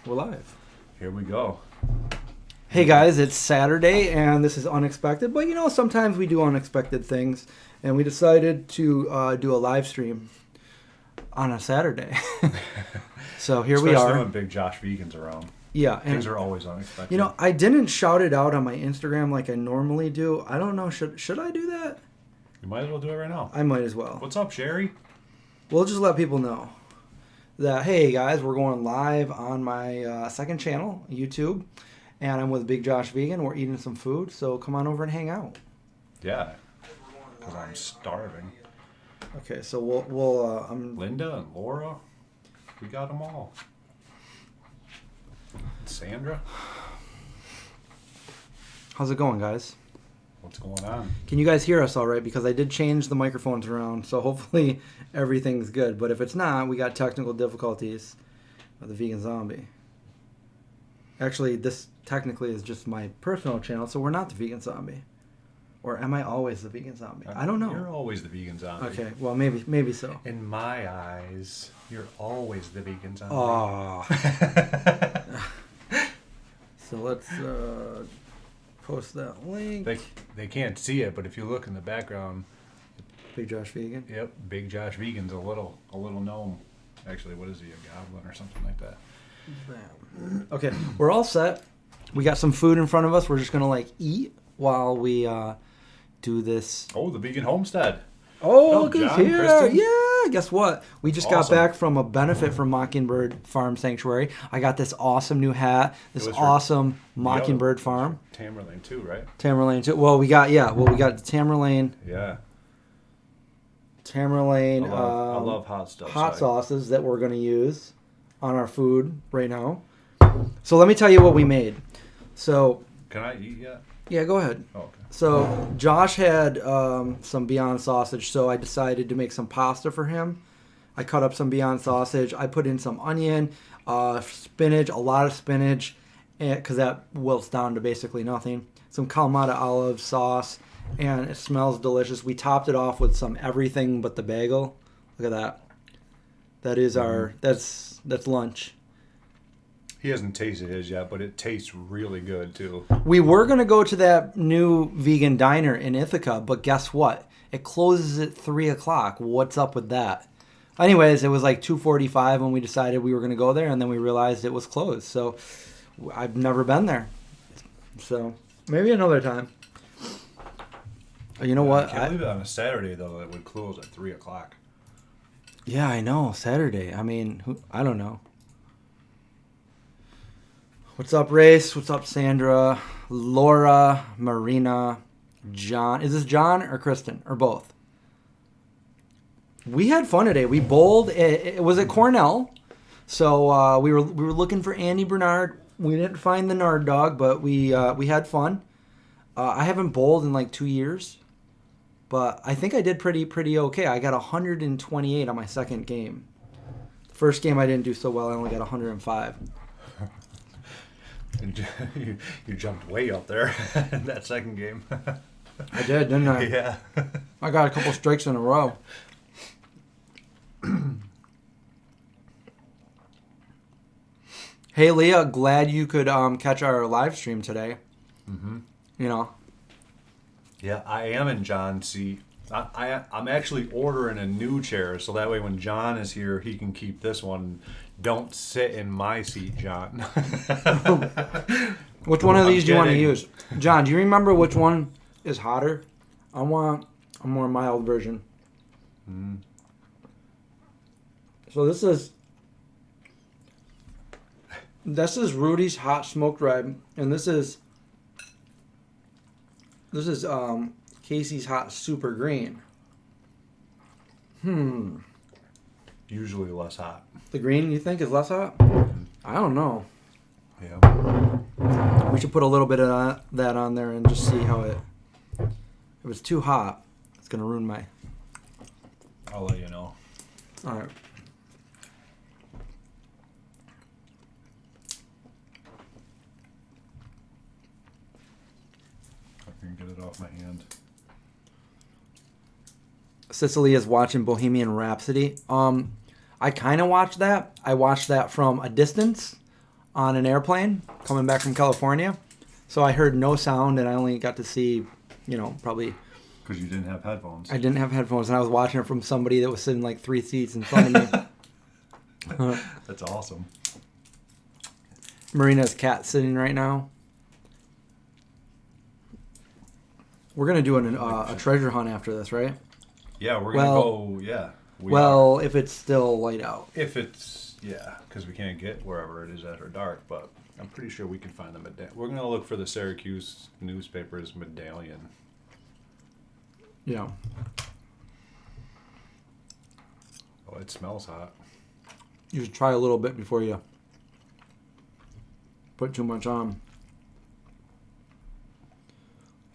We're live. Here we go. Hey guys, it's Saturday and this is unexpected, but sometimes we do unexpected things, and we decided to do a live stream on a Saturday. So here we are. Especially when Big Josh Vegan's around. Yeah. Things are always unexpected. I didn't shout it out on my Instagram like I normally do. I don't know, should I do that? You might as well do it right now. I might as well. What's up, Sherry? We'll just let people know that, hey guys, we're going live on my second channel, YouTube, and I'm with Big Josh Vegan. We're eating some food, so come on over and hang out. Yeah, because I'm starving. Okay, so we'll Linda and Laura, we got them all. Sandra, how's it going, guys? what's going on? Can you guys hear us all right? Because I did change the microphones around, so hopefully everything's good. But if it's not, we got technical difficulties with the Vegan Zombie. Actually, this technically is just my personal channel, so we're not the Vegan Zombie. Or am I always the Vegan Zombie? I don't know. You're always the Vegan Zombie. Okay, well, maybe so. In my eyes, you're always the Vegan Zombie. Oh. So let's post that link. They can't see it, but if you look in the background, Big Josh Vegan. yep, Big Josh Vegan's a little gnome. Actually, what is he, a goblin or something like that? Bam. Okay, we're all set. We got some food in front of us. We're just gonna eat while we do this. Oh, the Vegan Homestead. Oh, look who's John, here! Kristen. Yeah, guess what? We just got Awesome. back from a benefit from Mockingbird Farm Sanctuary. I got this awesome new hat. This It was for- awesome Mockingbird Farm. Tamerlane too, right? Tamerlane too. Well, we got the Tamerlane. Yeah. Tamerlane. I love hot stuff. Hot so sauces that we're going to use on our food right now. So let me tell you what we made. So Can I eat yet? yeah, go ahead. Oh, okay. So Josh had some Beyond sausage, so I decided to make some pasta for him. I cut up some Beyond sausage. I put in some onion, spinach, a lot of spinach, because that wilts down to basically nothing. Some Kalamata olive sauce, and it smells delicious. We topped it off with some everything but the bagel. Look at that. That is that's lunch. He hasn't tasted his yet, but it tastes really good too. We were going to go to that new vegan diner in Ithaca, but guess what? It closes at 3 o'clock. What's up with that? Anyways, it was like 2:45 when we decided we were going to go there, and then we realized it was closed. So I've never been there. So maybe another time. You know what? I can't believe it on a Saturday though. It would close at 3 o'clock. Yeah, I know. Saturday. I mean, I don't know. What's up, Race? What's up, Sandra? Laura, Marina, John. Is this John or Kristen? Or both? We had fun today. We bowled. It was at Cornell. So we were looking for Andy Bernard. We didn't find the Nard dog, but we had fun. I haven't bowled in like 2 years. But I think I did pretty okay. I got 128 on my second game. The first game I didn't do so well. I only got 105. You jumped way up there in that second game. I did, didn't I? Yeah. I got a couple strikes in a row. Hey, Leah, glad you could catch our live stream today. Mm-hmm. Yeah, I am in John's seat. I'm actually ordering a new chair, so that way when John is here, he can keep this one. Don't sit in my seat, John. Which one of these do you want to kidding. use? John, do you remember which one is hotter? I want a more mild version. Mm. So this is Rudy's Hot Smoked Rib, and this is Casey's Hot Super Green. Usually less hot. The green, you think, is less hot? I don't know. Yeah. We should put a little bit of that on there and just see how it... If it's too hot, it's going to ruin my... I'll let you know. All right. I can get it off my hand. Cicely is watching Bohemian Rhapsody. I kind of watched that. I watched that from a distance. on an airplane coming back from California. So I heard no sound, and I only got to see, probably. Because you didn't have headphones. I didn't have headphones, and I was watching it from somebody that was sitting like 3 seats in front of me. That's awesome. Marina's cat sitting right now. We're gonna do a treasure hunt after this, right? Yeah, we're gonna go. Yeah. If it's still light out. If it's because we can't get wherever it is after dark, but I'm pretty sure we can find the medallion. We're gonna look for the Syracuse newspaper's medallion. Yeah. Oh, it smells hot. You should try a little bit before you put too much on.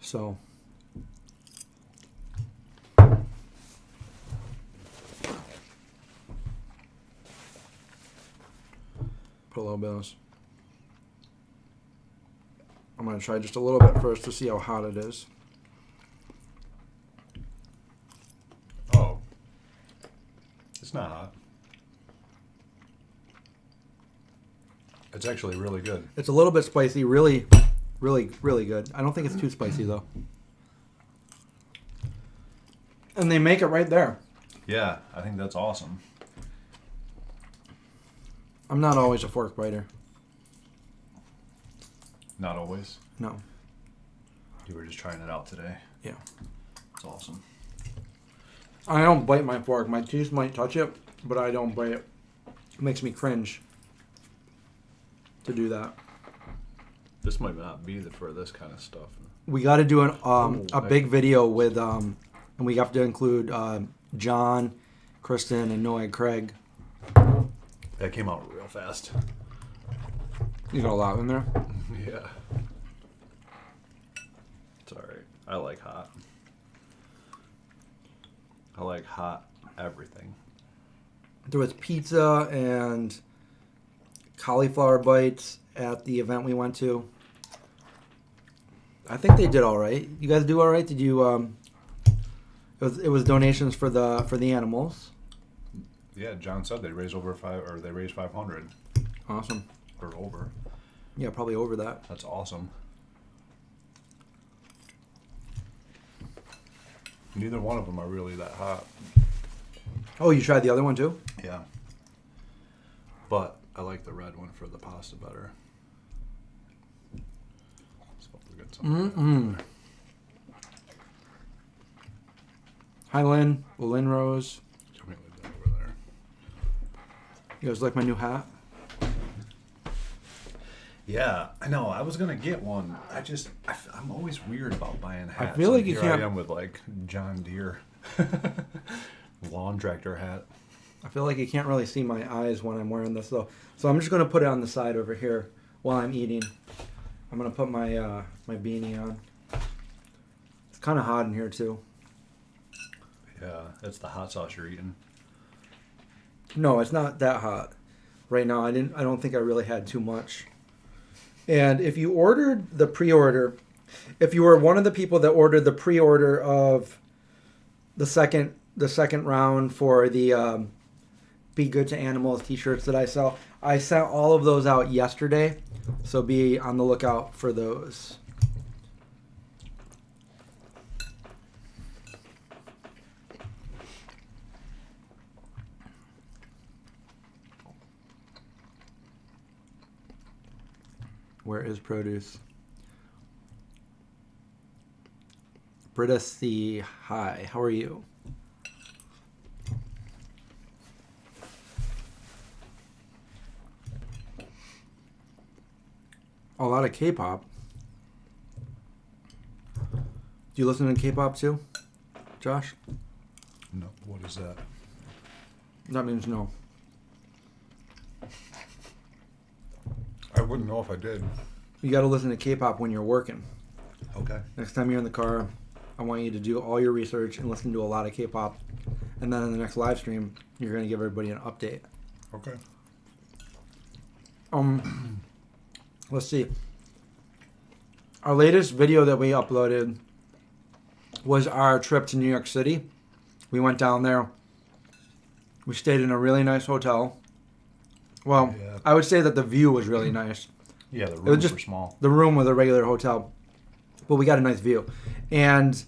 So. Put a little bit of this. I'm going to try just a little bit first to see how hot it is. Oh. It's not hot. It's actually really good. It's a little bit spicy. Really, really, really good. I don't think it's too spicy, though. And they make it right there. Yeah, I think that's awesome. I'm not always a fork biter. Not always? No. You were just trying it out today. Yeah. It's awesome. I don't bite my fork. My teeth might touch it, but I don't bite it. It makes me cringe to do that. This might not be for this kind of stuff. We got to do a big video with, and we have to include John, Kristen, and Noah and Craig. That came out real fast. You got a lot in there? Yeah. It's alright. I like hot. I like hot everything. There was pizza and cauliflower bites at the event we went to. I think they did all right. You guys do all right? Did you? It was donations for the animals. Yeah, John said they raised they raised 500. Awesome. Or over. Yeah, probably over that. That's awesome. Neither one of them are really that hot. Oh, you tried the other one too? Yeah. But I like the red one for the pasta better. So we'll get some. Hi, Lynn. Lynn Rose. Can we leave that over there? You guys like my new hat? Yeah, I know. I was gonna get one. I'm always weird about buying hats. I feel like you here can't. I am with like John Deere lawn tractor hat. I feel like you can't really see my eyes when I'm wearing this though. So I'm just gonna put it on the side over here while I'm eating. I'm gonna put my my beanie on. It's kind of hot in here too. Yeah, that's the hot sauce you're eating. No, it's not that hot right now. I don't think I really had too much. And if you ordered the pre-order, if you were one of the people that ordered the pre-order of the second round for the Be Good to Animals t-shirts that I sell, I sent all of those out yesterday. So be on the lookout for those. Where is produce? Britta C. Hi, how are you? A lot of K-pop. Do you listen to K-pop too, Josh? No, what is that? That means no. I wouldn't know if I did. You got to listen to K-pop when you're working. Okay. Next time you're in the car, I want you to do all your research and listen to a lot of K-pop. And then in the next live stream, you're going to give everybody an update. Okay. Let's see. Our latest video that we uploaded was our trip to New York City. We went down there. We stayed in a really nice hotel. Well, Yeah. I would say that the view was really nice. Yeah, the was rooms just were small. The room was a regular hotel, but we got a nice view. And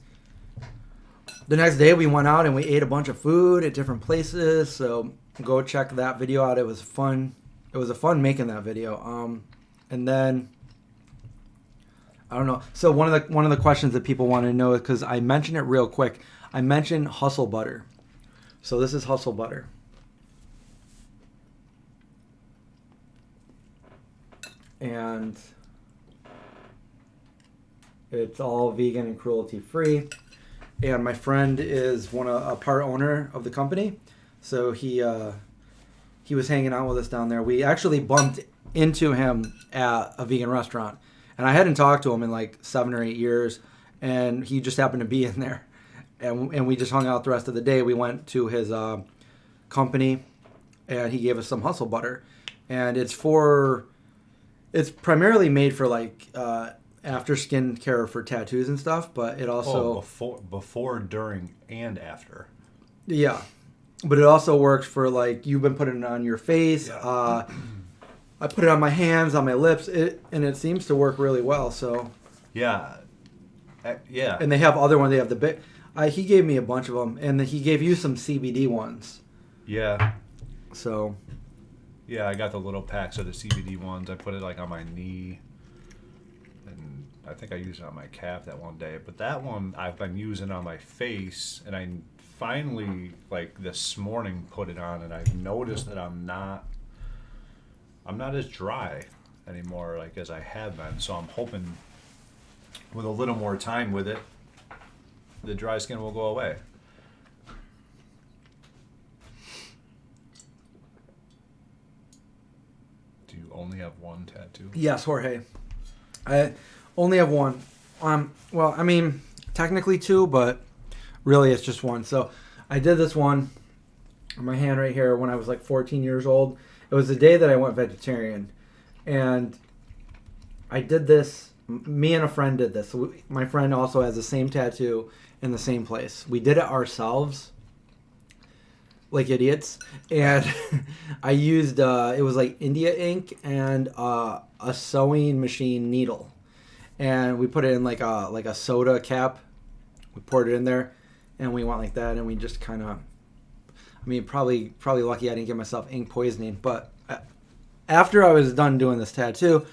the next day we went out and we ate a bunch of food at different places. So go check that video out. It was fun. It was fun making that video. And then I don't know. So one of the questions that people want to know is, because I mentioned it real quick. I mentioned hustle butter. So this is hustle butter. And it's all vegan and cruelty free. And my friend is a part owner of the company, so he was hanging out with us down there. We actually bumped into him at a vegan restaurant, and I hadn't talked to him in like 7 or 8 years, and he just happened to be in there, and we just hung out the rest of the day. We went to his company, and he gave us some hustle butter, and it's primarily made for like after skin care for tattoos and stuff, but it also before, during, and after. Yeah, but it also works for like you've been putting it on your face. Yeah. I put it on my hands, on my lips, and it seems to work really well. So yeah, yeah. And they have other ones. They have the big. He gave me a bunch of them, and he gave you some CBD ones. Yeah. So. Yeah, I got the little packs of the CBD ones. I put it like on my knee, and I think I used it on my calf that one day. But that one I've been using on my face, and I finally, like this morning, put it on, and I've noticed that I'm not as dry anymore, like as I have been. So I'm hoping with a little more time with it, the dry skin will go away. Do you only have one tattoo? Yes, Jorge. I only have one. Well, I mean, technically two, but really it's just one. So I did this one on my hand right here when I was like 14 years old. It was the day that I went vegetarian. And I did this. Me and a friend did this. So my friend also has the same tattoo in the same place. We did it ourselves. Like idiots, and I used it was like India ink and a sewing machine needle, and we put it in like a soda cap. We poured it in there, and we went like that, and we just kind of, I mean, probably lucky I didn't get myself ink poisoning. But after I was done doing this tattoo,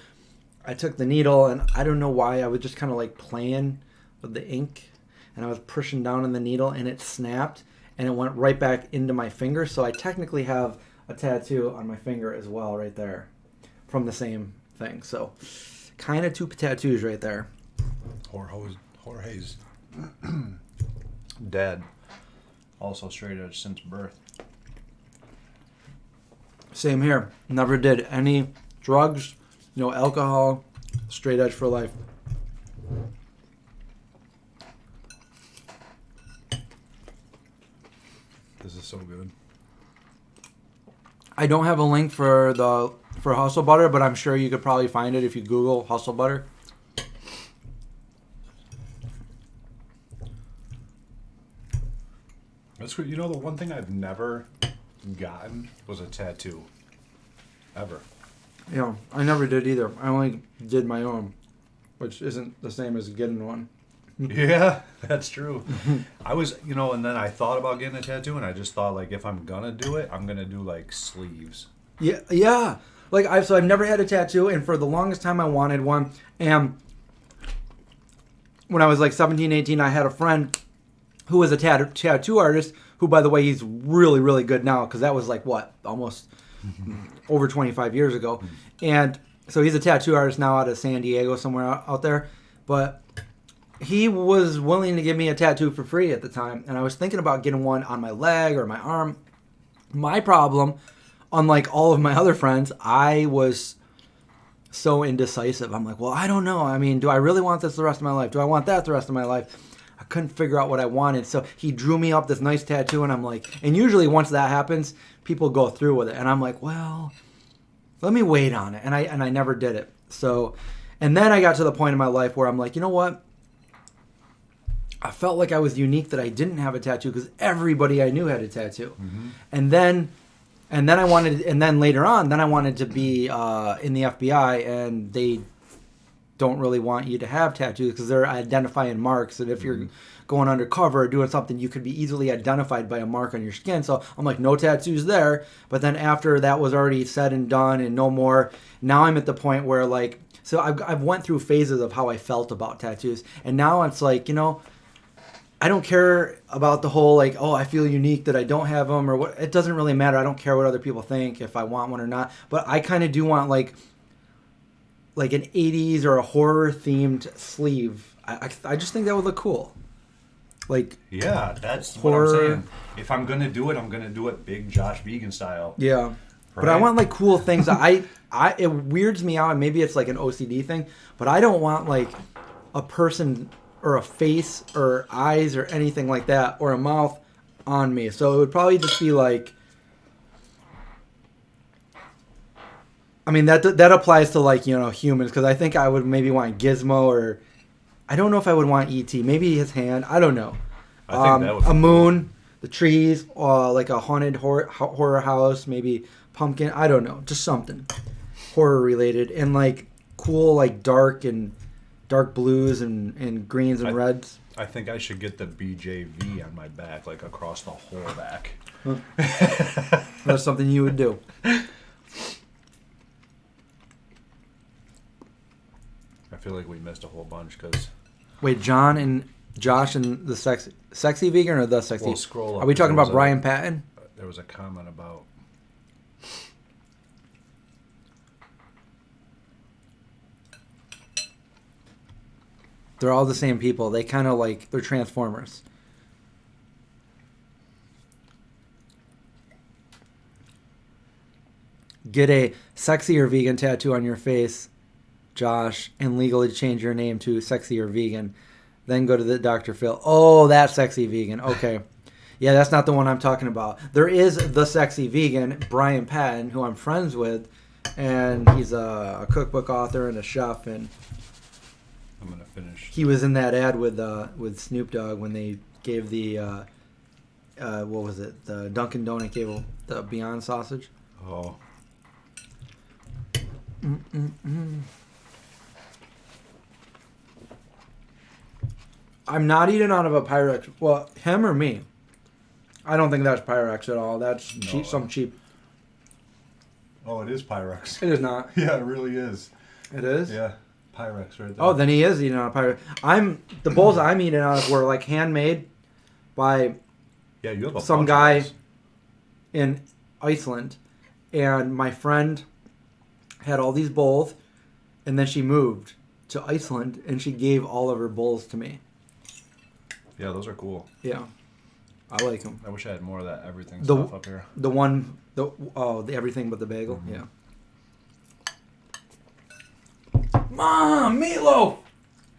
I took the needle, and I don't know why I was just kind of like playing with the ink, and I was pushing down on the needle, and it snapped. And it went right back into my finger. So I technically have a tattoo on my finger as well right there from the same thing. So kind of two tattoos right there. Jorge's dad, also straight edge since birth. Same here. Never did any drugs, no alcohol, straight edge for life. This is so good. I don't have a link for Hustle Butter, but I'm sure you could probably find it if you Google Hustle Butter. That's good. You know, the one thing I've never gotten was a tattoo. Ever. Yeah, I never did either. I only did my own, which isn't the same as getting one. Yeah, that's true. I was, and then I thought about getting a tattoo, and I just thought, like, if I'm gonna do it, I'm gonna do like sleeves. Yeah. Like I've never had a tattoo, and for the longest time I wanted one. And when I was like 17, 18, I had a friend who was a tattoo artist. Who, by the way, he's really, really good now, because that was like almost over 25 years ago. And so he's a tattoo artist now out of San Diego, somewhere out there. But he was willing to give me a tattoo for free at the time, and I was thinking about getting one on my leg or my arm. My problem, unlike all of my other friends, I was so indecisive. I'm like, well, I don't know. I mean, do I really want this the rest of my life? Do I want that the rest of my life? I couldn't figure out what I wanted. So he drew me up this nice tattoo, and I'm like, and usually once that happens, people go through with it. And I'm like, well, let me wait on it. And I never did it. So, and then I got to the point in my life where I'm like, you know what? I felt like I was unique that I didn't have a tattoo, because everybody I knew had a tattoo. Mm-hmm. And then And then later on, then I wanted to be in the FBI, and they don't really want you to have tattoos because they're identifying marks. And if you're going undercover or doing something, you could be easily identified by a mark on your skin. So I'm like, no tattoos there. But then after that was already said and done and no more, now I'm at the point where like, so I've went through phases of how I felt about tattoos. And now it's like, I don't care about the whole like, oh, I feel unique that I don't have them or what. It doesn't really matter. I don't care what other people think if I want one or not. But I kind of do want like an 80s or a horror themed sleeve. I just think that would look cool. Like, yeah, that's horror. What I'm saying. If I'm gonna do it big Josh Vegan style. Yeah, right? But I want like cool things. It weirds me out, and maybe it's like an OCD thing. But I don't want like a person or a face or eyes or anything like that or a mouth on me. So it would probably just be like. I mean that applies to like humans because I think I would maybe want Gizmo or I don't know if I would want ET. Maybe his hand. I don't know. I think that would a moon, the trees, like a haunted horror house, maybe pumpkin. I don't know, just something horror related and like cool, like dark blues and greens and reds. I think I should get the BJV on my back, like across the whole back. That's something you would do. I feel like we missed a whole bunch because. Wait, John and Josh and the sexy vegan or the sexy? Well, scroll up. Are we talking about Brian Patton? There was a comment about. They're all the same people. They kind of like they're Transformers. Get a sexy or vegan tattoo on your face, Josh, and legally change your name to sexy or vegan. Then go to the Dr. Phil. Oh, that's sexy vegan. Okay. Yeah, that's not the one I'm talking about. There is the sexy vegan, Brian Patton, who I'm friends with, and he's a cookbook author and a chef, and I'm gonna finish. he was in that ad with Snoop Dogg when they gave the what was it? The Dunkin' Donut gave the Beyond sausage. Oh. I'm not eating out of a Pyrex. Well, him or me? I don't think that's Pyrex at all. That's cheap, some cheap. Oh, it is Pyrex. It is not. Yeah, it really is. It is? Yeah, Pyrex right there. Oh, then he is eating out of Pyrex. The bowls I'm eating out of were like handmade by yeah, you have some guy in Iceland, and my friend had all these bowls, and then she moved to Iceland, and she gave all of her bowls to me. Yeah, those are cool. Yeah, I like them. I wish I had more of that everything stuff up here. The everything but the bagel. Mm-hmm. Yeah. Mom, meatloaf.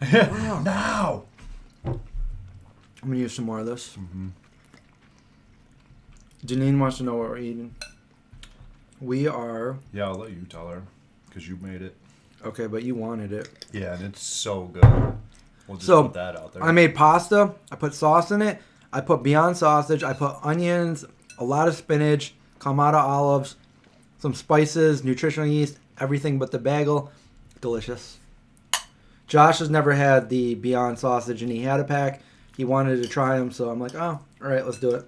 Now. I'm gonna use some more of this. Mm-hmm. Janine wants to know what we're eating. We are. Yeah, I'll let you tell her because you made it. Okay, but you wanted it. Yeah, and it's so good. We'll just put that out there. I made pasta. I put sauce in it. I put Beyond sausage. I put onions, a lot of spinach, Clamato olives, some spices, nutritional yeast, everything but the bagel. Delicious. Josh has never had the Beyond sausage, and he had a pack. He wanted to try them, so I'm like, oh, all right, let's do it.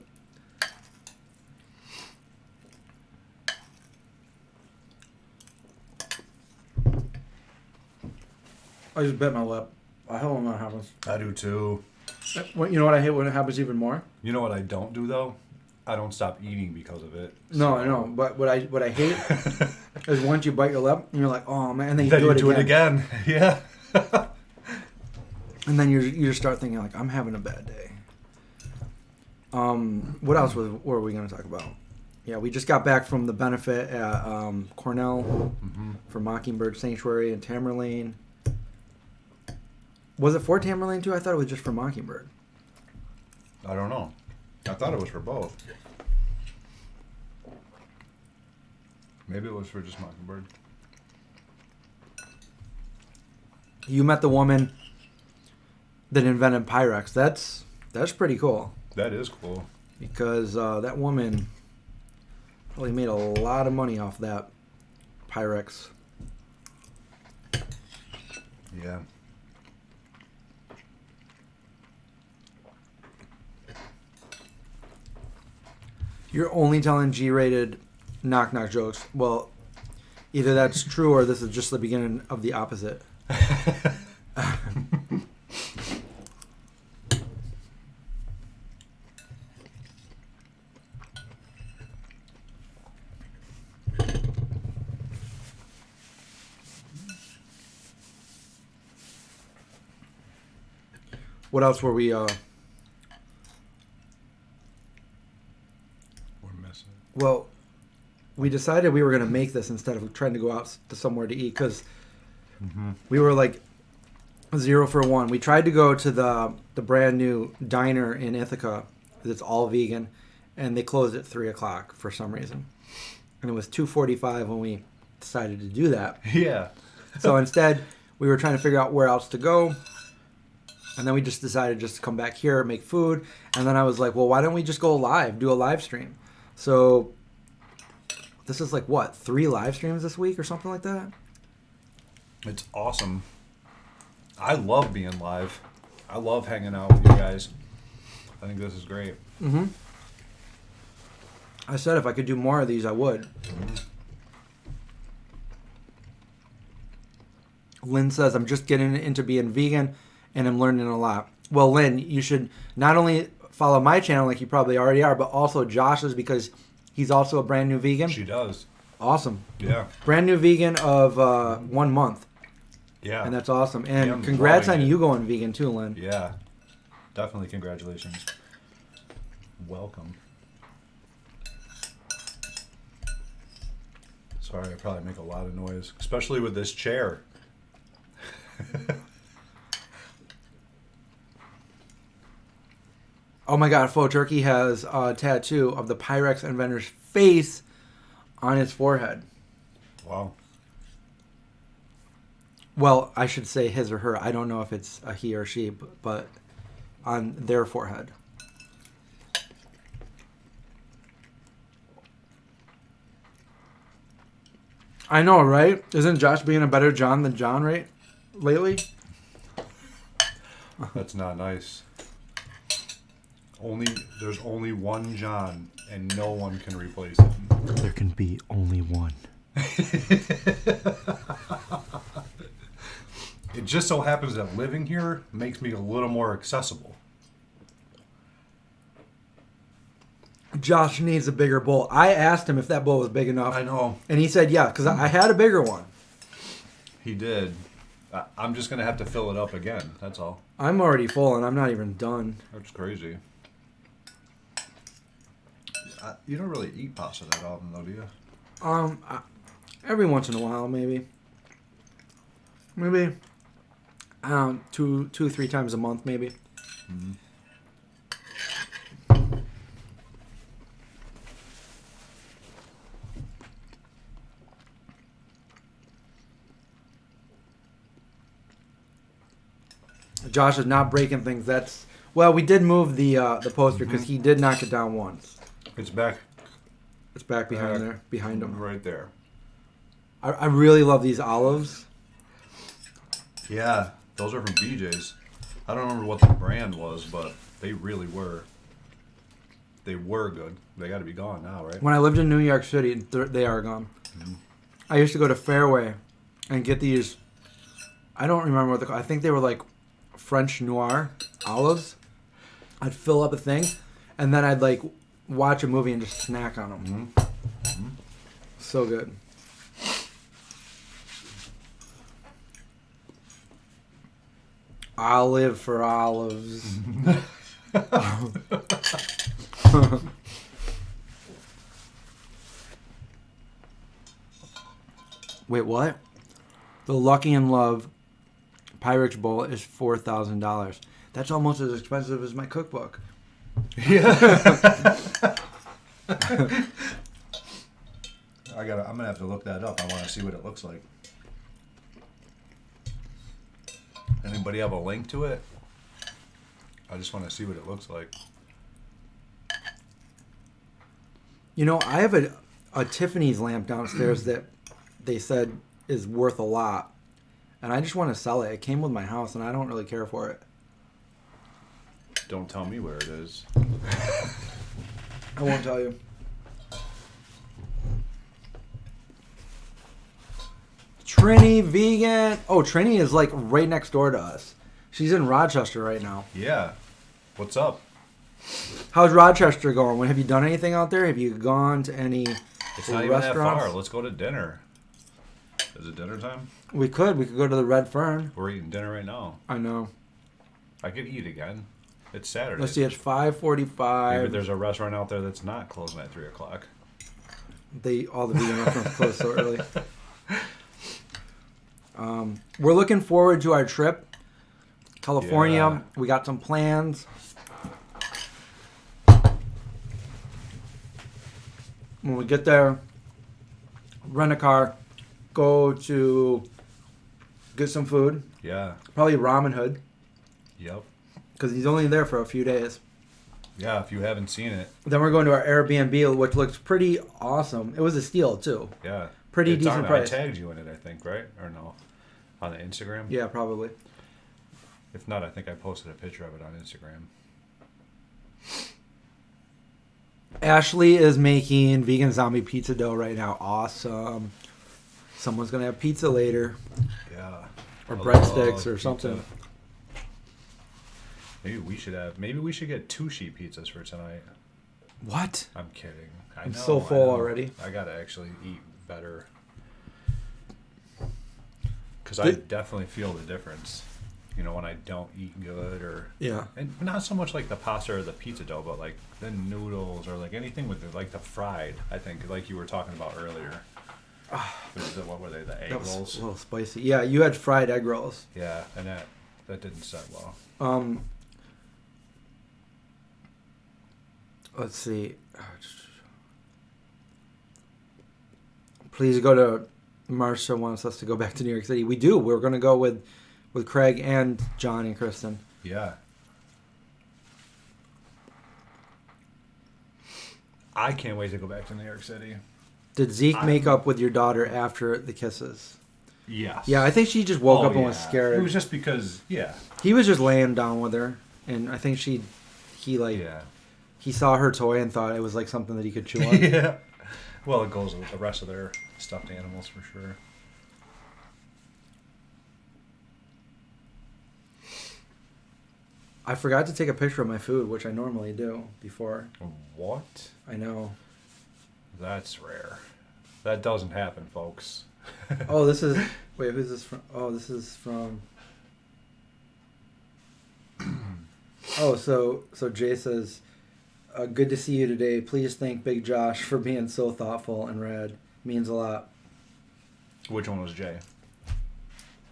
I just bit my lip. I hate when that happens. I do too. You know what I hate when it happens even more? You know what I don't do though? I don't stop eating because of it. No, I know. But what I hate is once you bite your lip and you're like, oh man, and then you do it again. Yeah. And then you just start thinking like, I'm having a bad day. What else were we going to talk about? Yeah, we just got back from the benefit at Cornell for Mockingbird Sanctuary in Tamerlane. Was it for Tamerlane too? I thought it was just for Mockingbird. I don't know. I thought it was for both. Maybe it was for just Mockingbird. You met the woman that invented Pyrex. That's pretty cool. That is cool. Because that woman, Well, he made a lot of money off that Pyrex. Yeah. You're only telling G-rated knock-knock jokes. Well, either that's true or this is just the beginning of the opposite. What else were we... We're missing. Well, we decided we were going to make this instead of trying to go out to somewhere to eat because we were like 0 for 1. We tried to go to the brand new diner in Ithaca that's all vegan, and they closed at 3 o'clock for some reason. And it was 2:45 when we decided to do that. Yeah. So instead, we were trying to figure out where else to go. And then we just decided just to come back here, make food. And then I was like, well, why don't we just go live, do a live stream? So this is like, what, 3 live streams this week or something like that? It's awesome. I love being live. I love hanging out with you guys. I think this is great. Mm-hmm. I said if I could do more of these, I would. Lynn says, I'm just getting into being vegan and I'm learning a lot. Well, Lynn, you should not only follow my channel like you probably already are, but also Josh's because he's also a brand new vegan. She does. Awesome. Yeah. Brand new vegan of 1 month. Yeah. And that's awesome. And I'm congrats on loving it. you going vegan too, Lynn. Yeah. Definitely congratulations. Welcome. Sorry, I probably make a lot of noise, especially with this chair. Oh my God, Faux Turkey has a tattoo of the Pyrex inventor's face on his forehead. Wow. Well, I should say his or her. I don't know if it's a he or she, but on their forehead. I know, right? Isn't Josh being a better John than John, right? Lately? That's not nice. There's only one John, and no one can replace him. There can be only one. It just so happens that living here makes me a little more accessible. Josh needs a bigger bowl. I asked him if that bowl was big enough. I know. And he said, yeah, because I had a bigger one. He did. I'm just going to have to fill it up again. That's all. I'm already full, and I'm not even done. That's crazy. You don't really eat pasta that often, though, do you? Every once in a while, maybe. Maybe 2-3 times a month, maybe. Mm-hmm. Josh is not breaking things. Well, we did move the poster because he did knock it down once. It's back. It's back behind there, behind him. Right there. I really love these olives. Yeah, those are from BJ's. I don't remember what the brand was, but they really were. They were good. They got to be gone now, right? When I lived in New York City, they are gone. Mm-hmm. I used to go to Fairway and get these. I don't remember what I think they were like French Noir olives. I'd fill up a thing, and then I'd like watch a movie and just snack on them. Mm-hmm. Mm-hmm. So good. I'll live for olives. Wait, what? The Lucky in Love Pyrex bowl is $4,000. That's almost as expensive as my cookbook. Yeah. I'm gonna have to look that up. I want to see what it looks like. Anybody have a link to it? I just want to see what it looks like. You know, I have a Tiffany's lamp downstairs that they said is worth a lot. And I just want to sell it. It came with my house, and I don't really care for it. Don't tell me where it is. I won't tell you. Trini vegan. Oh, Trini is like right next door to us. She's in Rochester right now. Yeah. What's up? How's Rochester going? Have you done anything out there? Have you gone to any It's not even that far. Let's go to dinner. Is it dinner time? We could go to the Red Fern. We're eating dinner right now. I know. I could eat again. It's Saturday. Let's see, it's 5:45. Maybe there's a restaurant out there that's not closing at 3 o'clock. All the vegan restaurants close so early. We're looking forward to our trip. California. Yeah. We got some plans. When we get there, rent a car, go to get some food. Yeah. Probably Ramen Hood, Yep. because he's only there for a few days. Yeah, if you haven't seen it. Then we're going to our Airbnb, which looks pretty awesome. It was a steal, too. Yeah. Pretty It's decent on, price. I tagged you in it, I think, right? Or no? On the Instagram? Yeah, probably. If not, I think I posted a picture of it on Instagram. Ashley is making vegan zombie pizza dough right now. Awesome. Someone's going to have pizza later. Yeah. Or I breadsticks love or pizza. something. Maybe we should get 2 sheet pizzas for tonight. What? I'm kidding. I'm so full already. I gotta actually eat better. Because I definitely feel the difference. You know, when I don't eat good or... Yeah. And not so much like the pasta or the pizza dough, but like the noodles or like anything with like the fried, I think, like you were talking about earlier. What were they, the egg That was rolls? a little spicy. Yeah, you had fried egg rolls. Yeah, and that didn't set well. Let's see. Please go to... Marsha wants us to go back to New York City. We do. We're going to go with Craig and John and Kristen. Yeah. I can't wait to go back to New York City. Did Zeke make up with your daughter after the kisses? Yes. Yeah, I think she just woke up and was yeah. scared. It was just because, yeah. He was just laying down with her, and I think he saw her toy and thought it was like something that he could chew on. Yeah. Well, it goes with the rest of their stuffed animals for sure. I forgot to take a picture of my food, which I normally do before. What? I know. That's rare. That doesn't happen, folks. Oh, this is... Wait, who's this from? Oh, this is from... Oh, so Jay says, good to see you today. Please thank Big Josh for being so thoughtful and rad. Means a lot. Which one was Jay?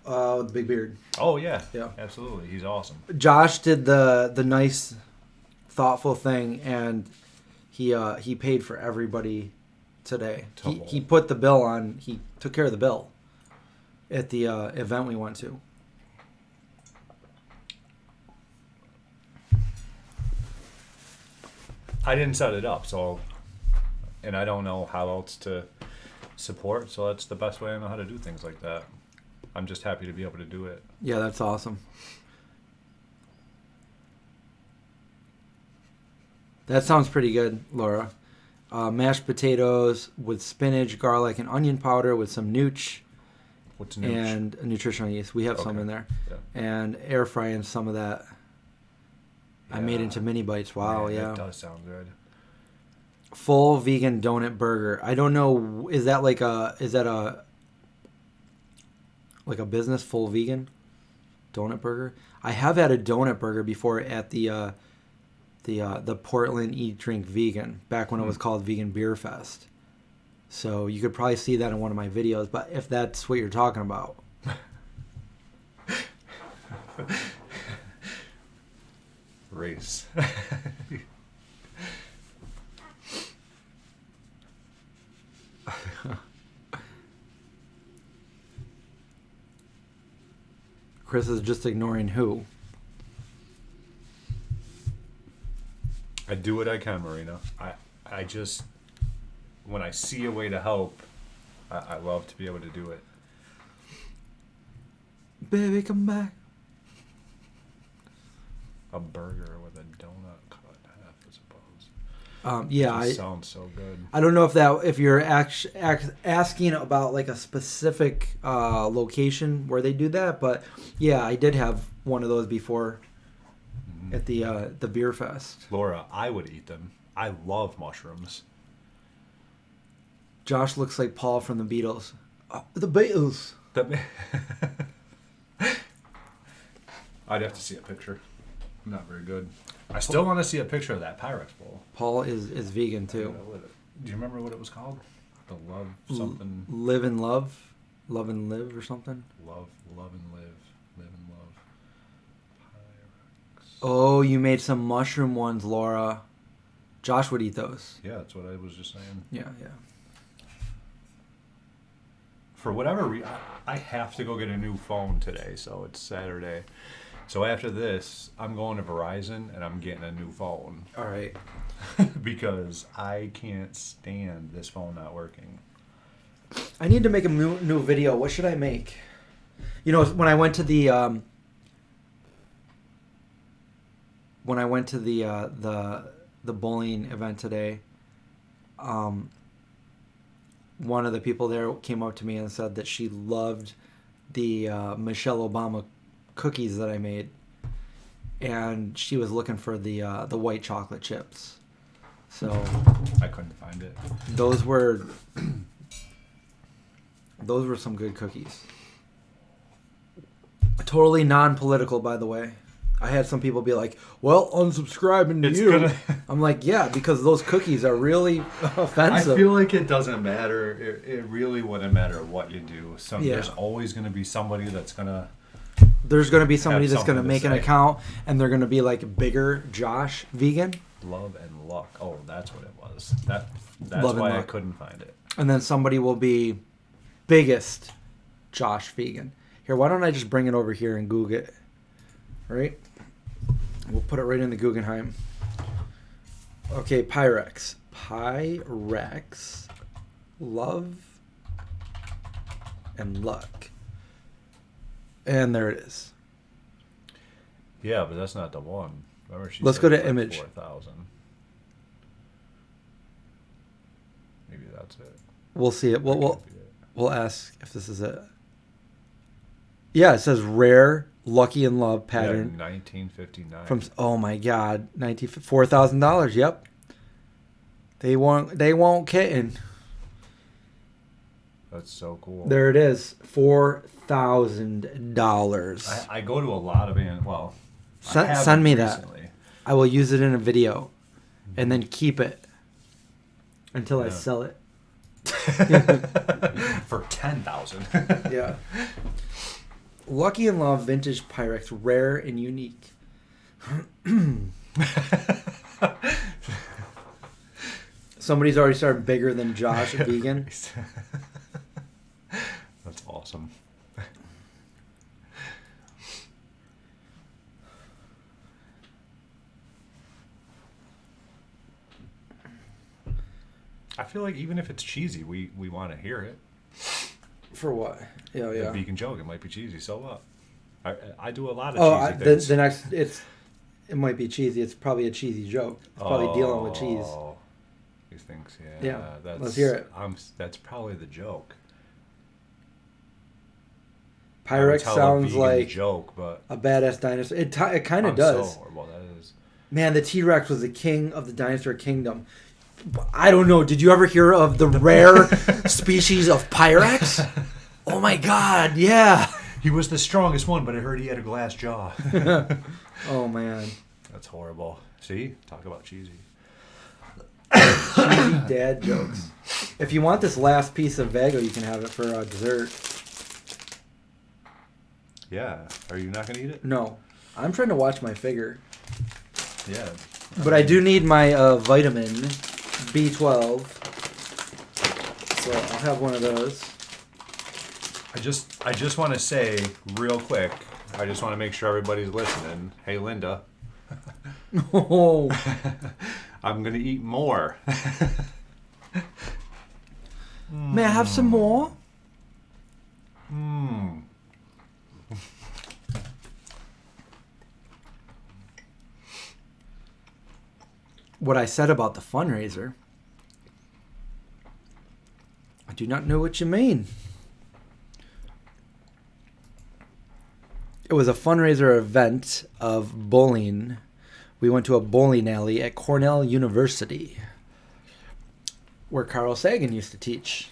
With the big beard. Oh, yeah. Yeah. Absolutely. He's awesome. Josh did the nice, thoughtful thing, and he paid for everybody today. He put the bill on. He took care of the bill at the event we went to. I didn't set it up, so... And I don't know how else to support, so that's the best way I know how to do things like that. I'm just happy to be able to do it. Yeah, that's awesome. That sounds pretty good, Laura. Mashed potatoes with spinach, garlic, and onion powder with some nooch. What's nooch? And nutritional yeast. We have some in there. Yeah. And air frying some of that. I made into mini bites. Wow, Man, yeah. That does sound good. Full vegan donut burger. I don't know. Is that a business, full vegan donut burger? I have had a donut burger before at the Portland Eat Drink Vegan back when it was called Vegan Beer Fest. So you could probably see that in one of my videos. But if that's what you're talking about. Race. Chris is just ignoring who? I do what I can, Marina. I just when I see a way to help, I love to be able to do it. Baby, come back. A burger with a donut cut in half, I suppose. Sounds so good. I don't know if you're asking about like a specific location where they do that, but yeah, I did have one of those before at the beer fest. Laura, I would eat them. I love mushrooms. Josh looks like Paul from the Beatles. The Beatles. I'd have to see a picture. I'm not very good. I still want to see a picture of that Pyrex bowl. Paul is vegan too. Do you remember what it was called? The love something. Live and love, love and live, or something. Love and live, live and love. Pyrex. Oh, you made some mushroom ones, Laura. Josh would eat those. Yeah, that's what I was just saying. Yeah. For whatever reason, I have to go get a new phone today, so it's Saturday. So after this, I'm going to Verizon and I'm getting a new phone. All right. Because I can't stand this phone not working. I need to make a new video. What should I make? You know, when I went to the the bowling event today, one of the people there came up to me and said that she loved the Michelle Obama cookies that I made, and she was looking for the white chocolate chips. So I couldn't find it. Those were some good cookies. Totally non-political, by the way. I had some people be like, "Well, unsubscribing to you." I'm like, "Yeah, because those cookies are really offensive." I feel like it doesn't matter. It really wouldn't matter what you do. There's always going to be somebody that's going to... There's going to be somebody that's going to make an account, and they're going to be like, "Bigger Josh vegan." Love and luck. Oh, that's what it was. That's Love why I couldn't find it. And then somebody will be biggest Josh vegan. Here, why don't I just bring it over here and Google it? Right? We'll put it right in the Guggenheim. Okay, Pyrex. Love and luck. And there it is. Yeah, but that's not the one. Remember, Let's go to image. 4,000. Maybe that's it. We'll see it. We'll ask if this is it. Yeah, it says rare Lucky in Love pattern. Yeah, 1959. From my God, $4,000. Yep. They won't kitten. That's so cool. There it is, $4,000. I go to a lot of Send me that. I will use it in a video, and then keep it until I sell it for $10,000. Yeah. Lucky in Love Vintage Pyrex, rare and unique. Somebody's already started bigger than Josh vegan. That's awesome. I feel like even if it's cheesy, we want to hear it. For what? Yeah. The vegan joke, it might be cheesy. So what? I do a lot of cheesy things. The next, it might be cheesy. It's probably a cheesy joke. It's probably dealing with cheese. These things, yeah. Let's hear it. That's probably the joke. Pyrex sounds like joke, but a badass dinosaur. It kind of does. So horrible, that is. Man, the T-Rex was the king of the dinosaur kingdom. I don't know. Did you ever hear of the rare species of Pyrex? Oh my God, yeah. He was the strongest one, but I heard he had a glass jaw. Oh man. That's horrible. See? Talk about cheesy. Cheesy dad jokes. If you want this last piece of Vago, you can have it for dessert. Yeah. Are you not going to eat it? No. I'm trying to watch my figure. Yeah. But I do need my vitamin B12. So I'll have one of those. I just want to say real quick, I just want to make sure everybody's listening. Hey, Linda. Oh. I'm going to eat more. May I have some more? What I said about the fundraiser, I do not know what you mean. It was a fundraiser event of bowling. We went to a bowling alley at Cornell University, where Carl Sagan used to teach.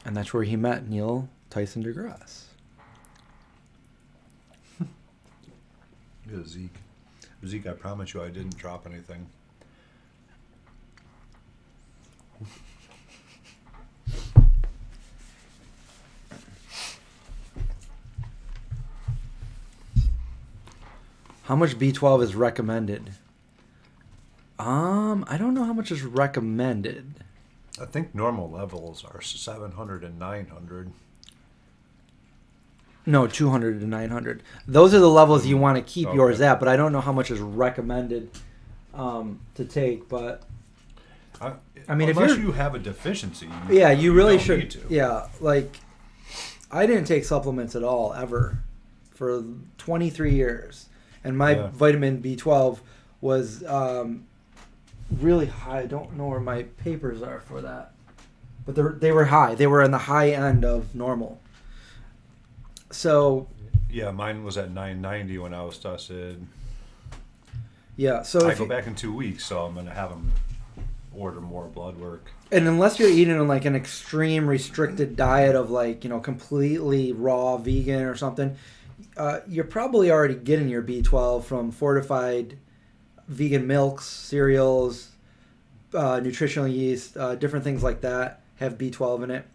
And that's where he met Neil Tyson deGrasse. Yeah, Zeke, I promise you I didn't drop anything. How much B12 is recommended? I don't know how much is recommended. I think normal levels are 700 and 900. No, 200 to 900. Those are the levels you want to keep Okay. yours at, but I don't know how much is recommended to take. But I mean, if unless you're, you have a deficiency, you really don't should. need to. Yeah, like I didn't take supplements at all ever for 23 years, and my vitamin B12 was really high. I don't know where my papers are for that, but they were high. They were in the high end of normal. So Yeah, mine was at 990 when I was tested. yeah, so I if go back in 2 weeks, so I'm gonna have them order more blood work. and unless you're eating like an extreme restricted diet of like completely raw vegan or something, you're probably already getting your B12 from fortified vegan milks, cereals, nutritional yeast, different things like that have B12 in it.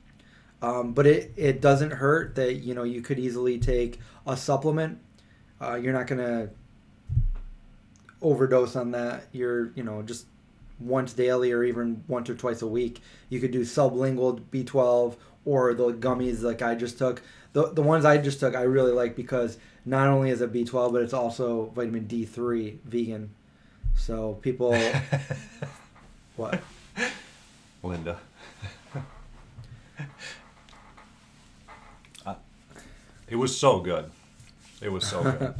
But it doesn't hurt that you could easily take a supplement. You're not gonna overdose on that. You're just once daily or even once or twice a week. You could do sublingual B12 or the gummies like I just took. The ones I just took I really like because not only is it B12 but it's also vitamin D3 vegan. So people what? Linda. It was so good. It was so good.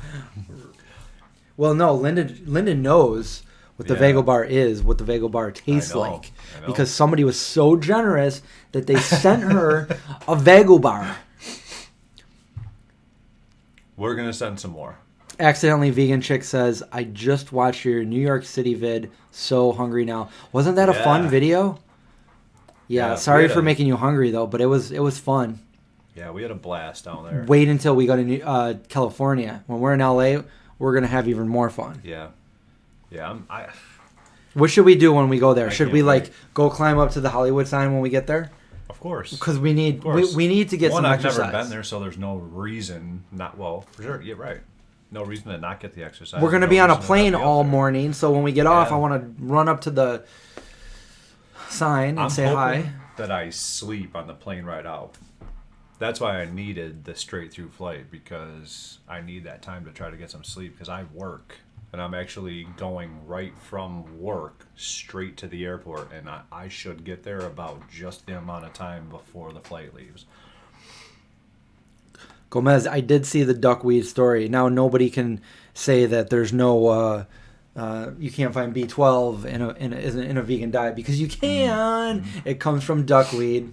Well, no, Linda knows what the Yeah. Vago bar is, what the Vago bar tastes I know, like, I know. because somebody was so generous that they sent her a Vago bar. We're gonna send some more. Accidentally, Vegan Chick says, "I just watched your New York City vid. So hungry now." Wasn't that a fun Yeah. video? Yeah. Yeah, Sorry we had for a- making you hungry though, but it was fun. Yeah, we had a blast down there. Wait until we go to California. When we're in LA, we're gonna have even more fun. Yeah, yeah. What should we do when we go there? I Should can't we wait. go climb up to the Hollywood sign when we get there? Of course. Because we need Of course. we need to get One, some I've exercise. never been there, so there's no reason not. Well, for sure, you're right. No reason to not get the exercise. We're gonna No be on a reason to not plane be up all there. morning, so when we get off, Yeah. I want to run up to the sign and I'm say hoping hi. that I sleep on the plane ride out. That's why I needed the straight through flight, because I need that time to try to get some sleep because I work and I'm actually going right from work straight to the airport, and I should get there about just the amount of time before the flight leaves. Gomez, I did see the duckweed story. Now nobody can say that there's no you can't find B12 in a vegan diet, because you can. It comes from duckweed,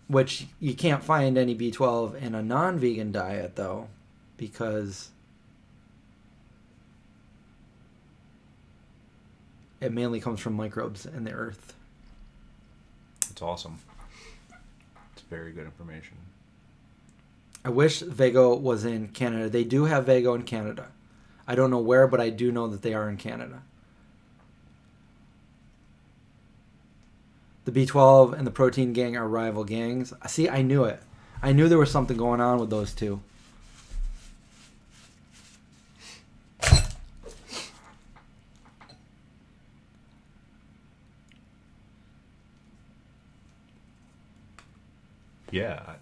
which you can't find any B12 in a non-vegan diet though, because it mainly comes from microbes in the earth. It's awesome. It's very good information. I wish Vago was in Canada. They do have Vago in Canada. I don't know where, but I do know that they are in Canada. The B12 and the Protein Gang are rival gangs. See, I knew it. I knew there was something going on with those two. Yeah.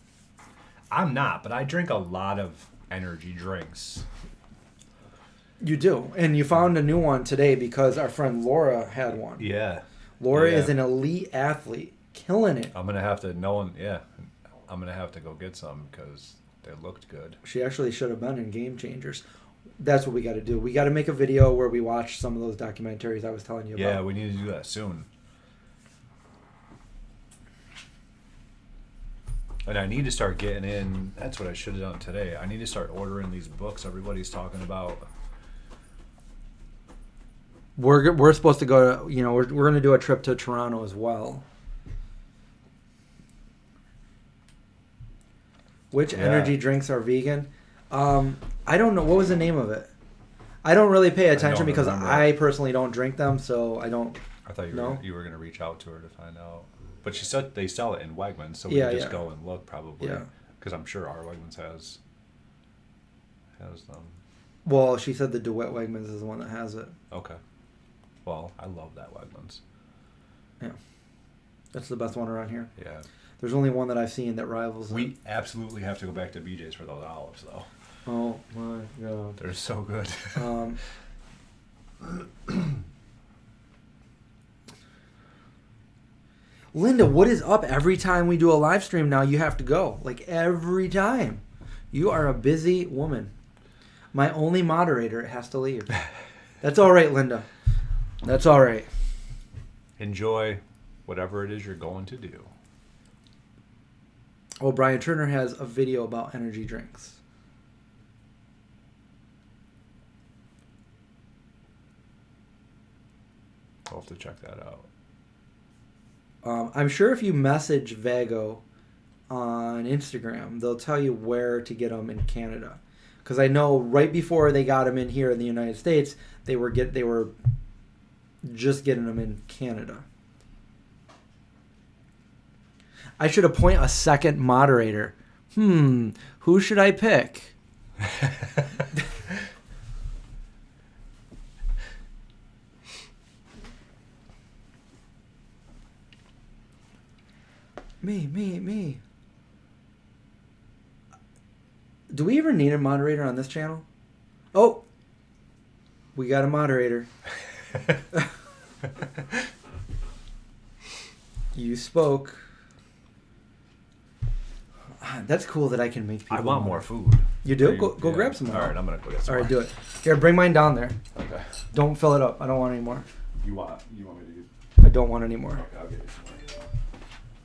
I'm not, but I drink a lot of energy drinks. You do. And you found a new one today because our friend Laura had one. Yeah. Laura Yeah. is an elite athlete. killing it. I'm gonna have to I'm gonna have to go get some because they looked good. She actually should have been in Game Changers. That's what we got to do. We got to make a video where we watch some of those documentaries I was telling you about. Yeah, we need to do that soon. And I need to start getting in. That's what I should have done today. I need to start ordering these books everybody's talking about. We're supposed to go to, we're going to do a trip to Toronto as well. Which energy drinks are vegan? I don't know. What was the name of it? I don't really pay attention because I personally don't drink them, so I don't. I thought you were going to reach out to her to find out. But she said they sell it in Wegmans, so we can just go and look probably. Yeah. Because I'm sure our Wegmans has them. Well, she said the DeWitt Wegmans is the one that has it. Okay. Well, I love that Wegmans. Yeah. That's the best one around here. Yeah. There's only one that I've seen that rivals We absolutely have to go back to BJ's for those olives, though. Oh, my God. They're so good. Linda, what is up? Every time we do a live stream now, you have to go. Like, every time. You are a busy woman. My only moderator has to leave. That's all right, Linda. That's all right. Enjoy whatever it is you're going to do. Oh, Brian Turner has a video about energy drinks. I'll have to check that out. I'm sure if you message Vago on Instagram, they'll tell you where to get them in Canada. Because I know right before they got them in here in the United States, they were just getting them in Canada. I should appoint a second moderator. Who should I pick? Me. Do we ever need a moderator on this channel? Oh, we got a moderator. You spoke. That's cool that I can make people. I want more food. You do? Go grab some more. All right, I'm going to go get some. All right, do it. Here, bring mine down there. Okay. Don't fill it up. I don't want any more. You want me to use? I don't want any more. Okay, I'll get you some.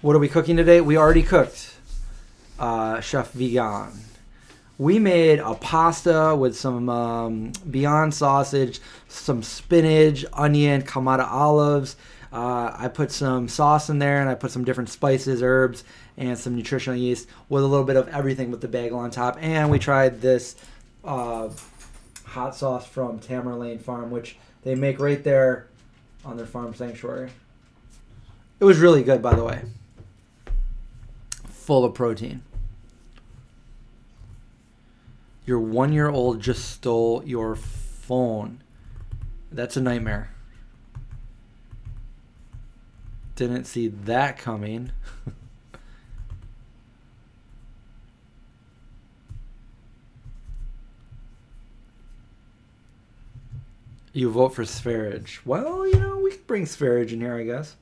What are we cooking today? We already cooked. Chef Vegan. We made a pasta with some Beyond sausage, some spinach, onion, Kamada olives. I put some sauce in there, and I put some different spices, herbs, and some nutritional yeast with a little bit of everything with the bagel on top. And we tried this hot sauce from Tamerlane Farm, which they make right there on their farm sanctuary. It was really good, by the way. Full of protein. Your 1-year-old just stole your phone. That's a nightmare. Didn't see that coming. You vote for Spherage. Well, we could bring Spherage in here, I guess.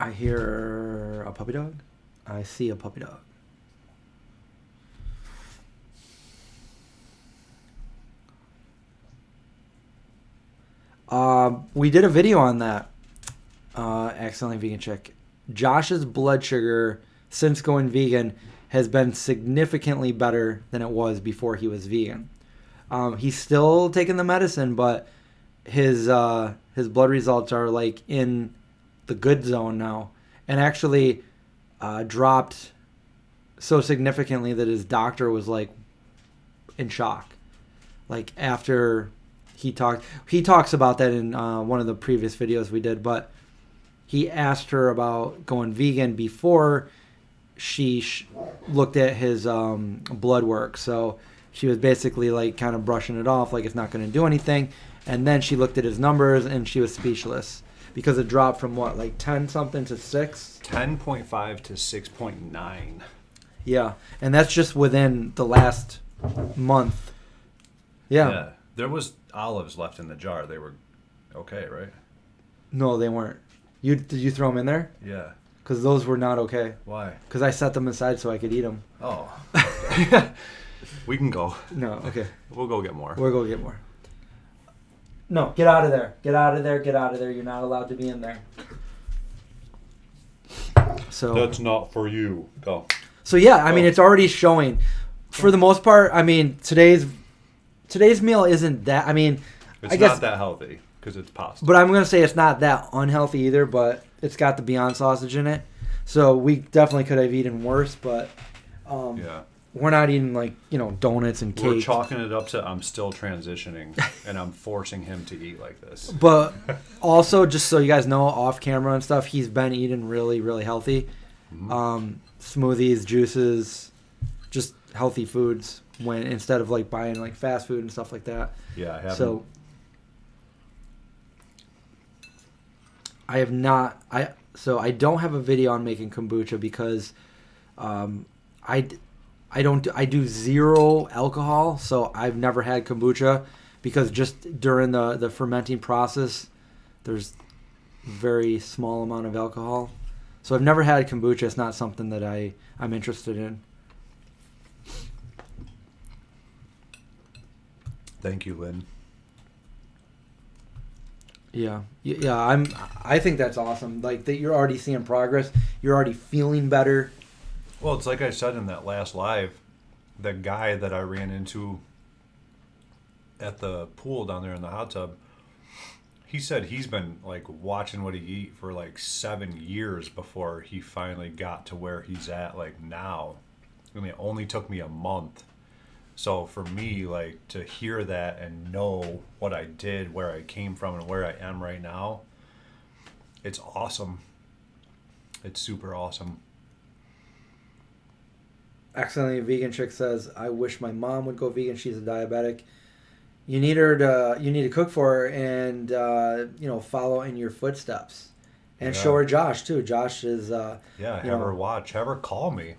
I hear a puppy dog. I see a puppy dog. We did a video on that. Accidentally vegan chick. Josh's blood sugar since going vegan has been significantly better than it was before he was vegan. He's still taking the medicine, but his blood results are like in the good zone now, and actually dropped so significantly that his doctor was like in shock. Like after he talks about that in one of the previous videos we did, but he asked her about going vegan before she looked at his blood work. So she was basically like kind of brushing it off like it's not going to do anything, and then she looked at his numbers and she was speechless. Because it dropped from what, like 10 something to 6? 10.5 to 6.9. Yeah, and that's just within the last month. Yeah. There was, olives left in the jar. They were okay, right? No, they weren't. Did you throw them in there? Yeah. Because those were not okay. Why? Because I set them aside so I could eat them. Oh. We can go. No, okay. We'll go get more. We'll go get more. No, get out of there. Get out of there. Get out of there. You're not allowed to be in there. So That's not for you. Go. So yeah, I mean, it's already showing. For the most part, I mean, today's meal isn't that. I mean, It's I guess not that healthy because it's pasta. But I'm going to say it's not that unhealthy either, but it's got the Beyond sausage in it. So we definitely could have eaten worse, but Yeah. we're not eating like, donuts and cake. We're chalking it up to I'm still transitioning and I'm forcing him to eat like this. But also, just so you guys know, off camera and stuff, he's been eating really, really healthy. Mm-hmm. Smoothies, juices, just healthy foods instead of like buying like fast food and stuff like that. Yeah, I haven't. So I have not. I don't have a video on making kombucha because I do zero alcohol, so I've never had kombucha because just during the fermenting process, there's very small amount of alcohol. So I've never had kombucha. It's not something that I'm interested in. Thank you, Lynn. Yeah. I think that's awesome. Like that, you're already seeing progress. You're already feeling better. Well, it's like I said in that last live, the guy that I ran into at the pool down there in the hot tub, he said he's been like watching what he eat for like 7 years before he finally got to where he's at like now. I mean, it only took me a month. So for me, like to hear that and know what I did, where I came from and where I am right now, it's awesome. It's super awesome. Accidentally Vegan Chick says, I wish my mom would go vegan. She's a diabetic. You need to cook for her and follow in your footsteps. And show her Josh too. Josh is have her watch, have her call me.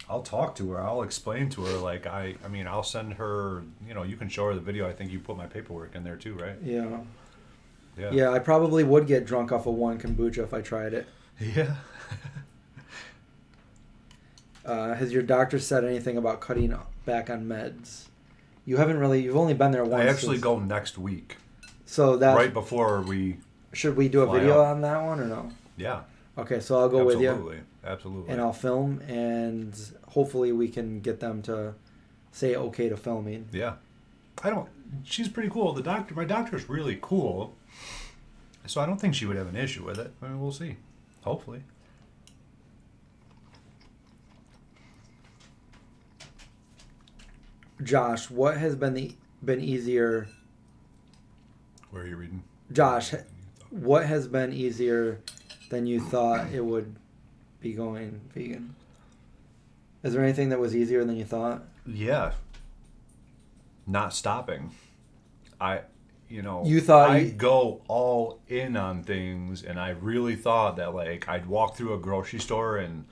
I'll talk to her. I'll explain to her. Like I mean, I'll send her. You can show her the video. I think you put my paperwork in there too, right? Yeah. Yeah. Yeah, I probably would get drunk off of one kombucha if I tried it. Yeah. Has your doctor said anything about cutting back on meds? You've only been there once. I actually go next week. So that right before we. Should we do a video on that one or no? Yeah. Okay, so I'll go with you. Absolutely. And I'll film, and hopefully we can get them to say okay to filming. Yeah. She's pretty cool. My doctor's really cool. So I don't think she would have an issue with it. I mean, we'll see. Hopefully. Josh, what has been easier? Where are you reading? Josh, what has been easier than you thought it would be going vegan? Is there anything that was easier than you thought? Yeah. Not stopping. You thought I'd go all in on things, and I really thought that like I'd walk through a grocery store and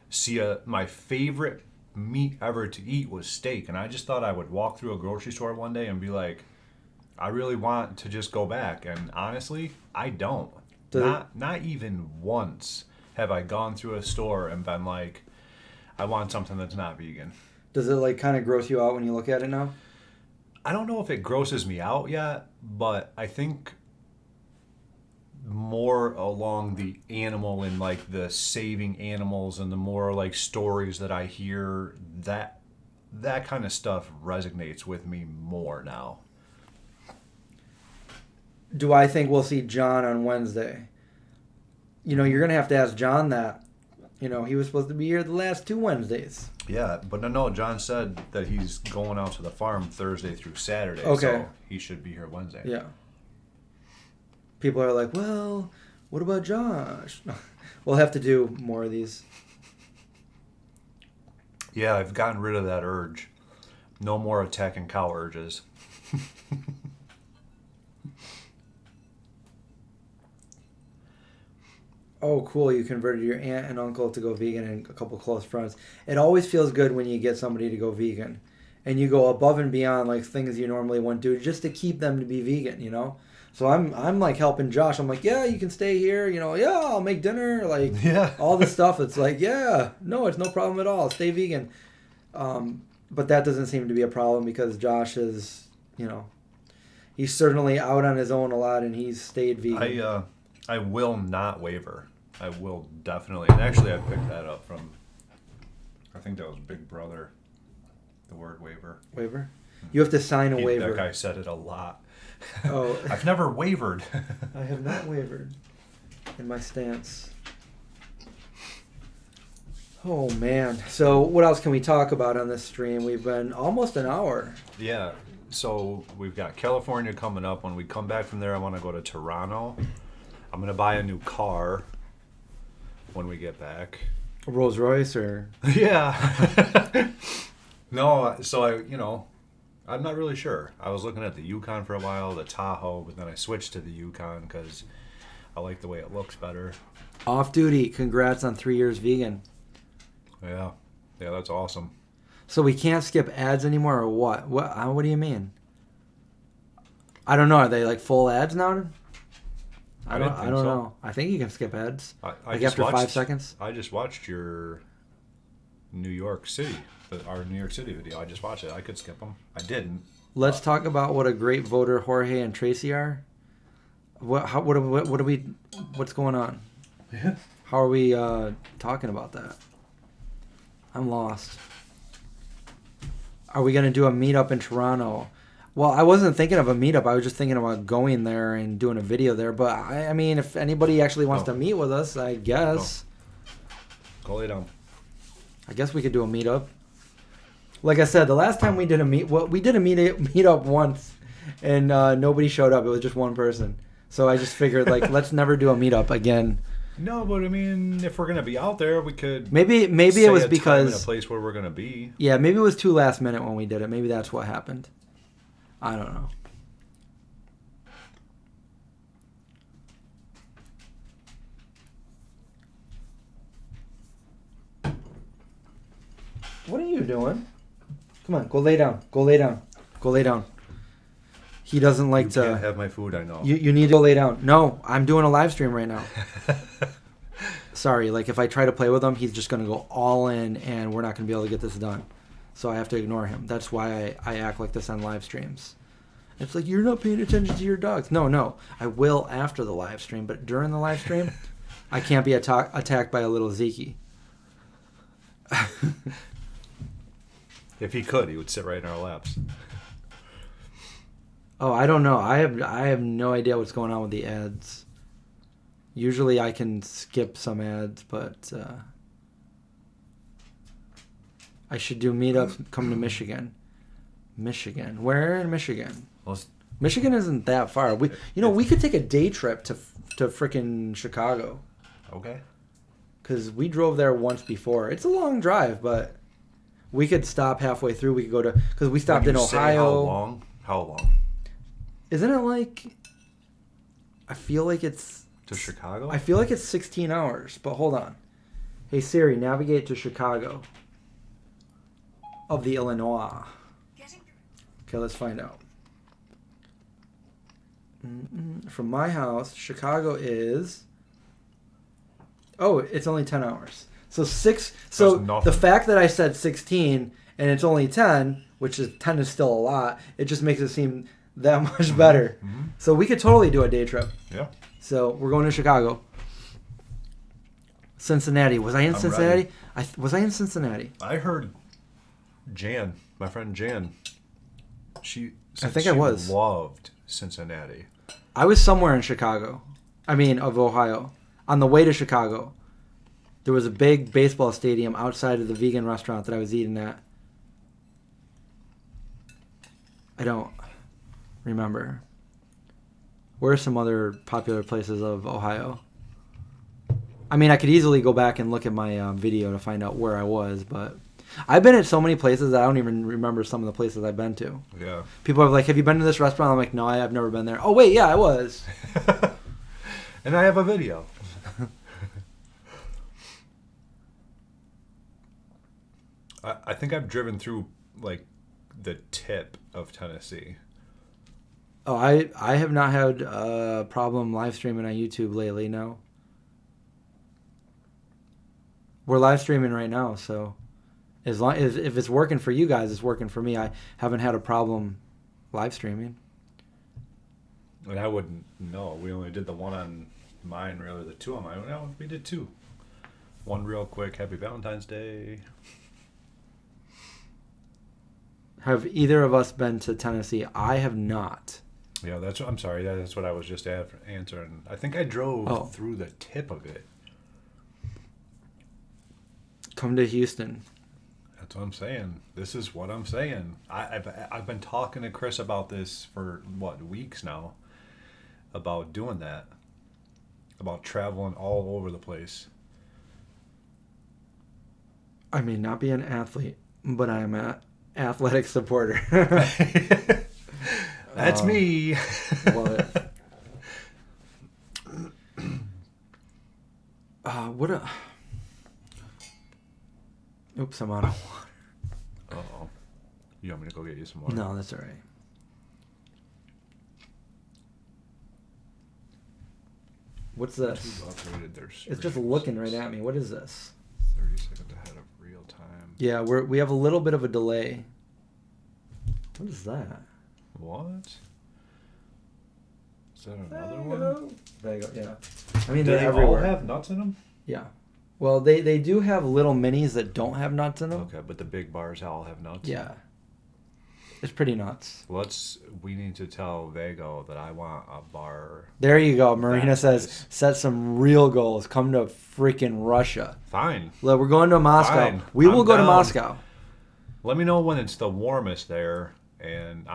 see my favorite meat ever to eat was steak, and I just thought I would walk through a grocery store one day and be like, I really want to just go back, and honestly, I don't. Not even once have I gone through a store and been like, I want something that's not vegan. Does it like kind of gross you out when you look at it now? I don't know if it grosses me out yet, but I think more along the animal and like the saving animals and the more like stories that I hear, that kind of stuff resonates with me more now. Do I think we'll see John on Wednesday? You're going to have to ask John that. He was supposed to be here the last 2 Wednesdays. Yeah, but no, John said that he's going out to the farm Thursday through Saturday, okay. So he should be here Wednesday. Yeah. People are like, well, what about Josh? We'll have to do more of these. Yeah, I've gotten rid of that urge. No more attacking cow urges. Oh, cool. You converted your aunt and uncle to go vegan and a couple close friends. It always feels good when you get somebody to go vegan. and you go above and beyond like things you normally wouldn't do just to keep them to be vegan, you know. So I'm like helping Josh. I'm like, yeah, you can stay here, you know. Yeah, I'll make dinner, like all this stuff. It's like, yeah, no, it's no problem at all. Stay vegan. But that doesn't seem to be a problem because Josh is, you know, he's certainly out on his own a lot, and he's stayed vegan. I will not waver. I will definitely. And actually, I picked that up from, I think that was Big Brother, the word waiver. Waiver? You have to sign a waiver. That guy said it a lot. Oh. I've never wavered. I have not wavered in my stance. Oh, man. So what else can we talk about on this stream? We've been almost an hour. Yeah. So we've got California coming up. When we come back from there, I want to go to Toronto. I'm going to buy a new car when we get back. A Rolls Royce or? Yeah. No, so I'm not really sure. I was looking at the Yukon for a while, the Tahoe, but then I switched to the Yukon because I like the way it looks better. Off duty. Congrats on 3 years vegan. Yeah, that's awesome. So we can't skip ads anymore, or what? What do you mean? I don't know. Are they like full ads now? I don't know. I think you can skip ads. Like after 5 seconds. I just watched your New York City, our New York City video. I just watched it. I could skip them. I didn't. Let's talk about what a great voter Jorge and Tracy are. What's going on? Yeah. How are we talking about that? I'm lost. Are we going to do a meetup in Toronto? Well, I wasn't thinking of a meetup. I was just thinking about going there and doing a video there. But, I mean, if anybody actually wants to meet with us, I guess. Go lay down. I guess we could do a meetup. Like I said, the last time we did we did a meetup once, and nobody showed up. It was just one person. So I just figured, like, let's never do a meetup again. No, but I mean, if we're gonna be out there, we could. Maybe it was because in a place where we're gonna be. Yeah, maybe it was too last minute when we did it. Maybe that's what happened. I don't know. What are you doing? Come on, go lay down. Go lay down. Go lay down. He doesn't like to. You can't have my food, I know. You need to go lay down. No, I'm doing a live stream right now. Sorry, like if I try to play with him, he's just going to go all in and we're not going to be able to get this done. So I have to ignore him. That's why I act like this on live streams. It's like, you're not paying attention to your dogs. No. I will after the live stream, but during the live stream, I can't be attacked by a little Zeke. If he could, he would sit right in our laps. Oh, I don't know. I have no idea what's going on with the ads. Usually I can skip some ads, but I should do meetups. Come to Michigan. Michigan. Where in Michigan? Well, Michigan isn't that far. We could take a day trip to frickin' Chicago. Okay. Because we drove there once before. It's a long drive, but we could stop halfway through. We could go to, because we stopped in Ohio. How long? Isn't it like, I feel like it's... To Chicago? I feel like it's 16 hours, but hold on. Hey Siri, navigate to Chicago of the Illinois. Okay, let's find out. From my house, Chicago is... Oh, it's only 10 hours. So the fact that I said 16 and it's only 10, which is 10 is still a lot, it just makes it seem that much better. Mm-hmm. So we could totally do a day trip. Yeah. So we're going to Chicago. Cincinnati. Was I in Cincinnati? Was I in Cincinnati? I heard Jan, my friend Jan. I think I was. Loved Cincinnati. I was somewhere in Chicago. Of Ohio. On the way to Chicago, there was a big baseball stadium outside of the vegan restaurant that I was eating at. I don't remember. Where are some other popular places of Ohio? I could easily go back and look at my video to find out where I was, but I've been at so many places that I don't even remember some of the places I've been to. Yeah. People are like, have you been to this restaurant? I'm like, no, I've never been there. Oh, wait, yeah, I was. And I have a video. I think I've driven through, like, the tip of Tennessee. Oh, I have not had a problem live streaming on YouTube lately. No, we're live streaming right now, so as long as if it's working for you guys, it's working for me. I haven't had a problem live streaming. And I wouldn't know. We only did the one on mine, really. The two on mine. No, we did two. One real quick. Happy Valentine's Day. Have either of us been to Tennessee? I have not. Yeah, I'm sorry. That's what I was just answering. I think I drove through the tip of it. Come to Houston. That's what I'm saying. This is what I'm saying. I've been talking to Chris about this for, weeks now. About doing that. About traveling all over the place. I may not be an athlete, but I'm an athletic supporter. That's me. Love it. What a... Oops, I'm out of water. Uh-oh. You want me to go get you some water? No, that's all right. What's this? It's just looking right at me. What is this? 30 seconds ahead of real time. Yeah, we have a little bit of a delay. What is that? What? Is that another one? There you go, yeah. I mean, Do they're they everywhere. all have nuts in them? Yeah. Well, they do have little minis that don't have nuts in them. Okay, but the big bars all have nuts? Yeah. It's pretty nuts. We need to tell Vago that I want a bar. There you go. Marina says, set some real goals. Come to freaking Russia. Fine. Look, we're going to Moscow. Fine. We will I'm go to down. Moscow. Let me know when it's the warmest there, and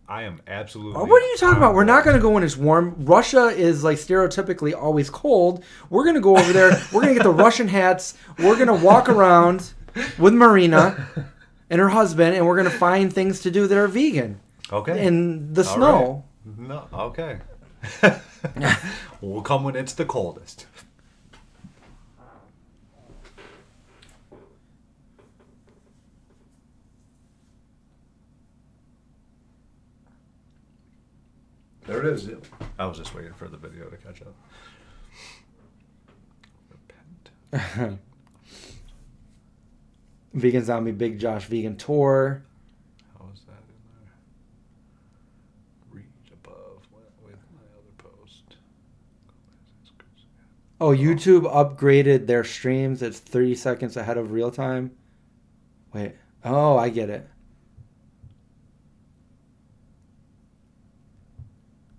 I am absolutely... What are you talking about? We're not going to go when it's warm. Russia is like stereotypically always cold. We're going to go over there. We're going to get the Russian hats. We're going to walk around with Marina and her husband, and we're going to find things to do that are vegan. Okay. In the All snow. Right. No, okay. We'll come when it's the coldest. There it is. I was just waiting for the video to catch up. Repent. Vegan Zombie, Big Josh Vegan Tour. How is that in there? Read above with my other post. Oh, YouTube upgraded their streams. It's 30 seconds ahead of real time. Wait. Oh, I get it.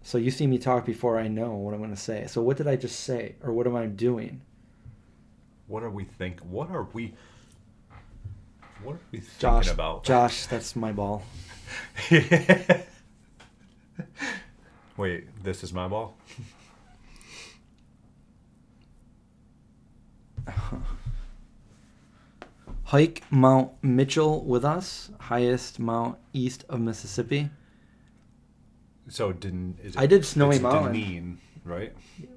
So you see me talk before I know what I'm going to say. So what did I just say? Or what am I doing? What are we thinking? What are we Josh, thinking about? Josh, that's my ball. Wait, this is my ball? Hike Mount Mitchell with us. Highest mount east of Mississippi. So I did Snowy Mountain. Deneen, right?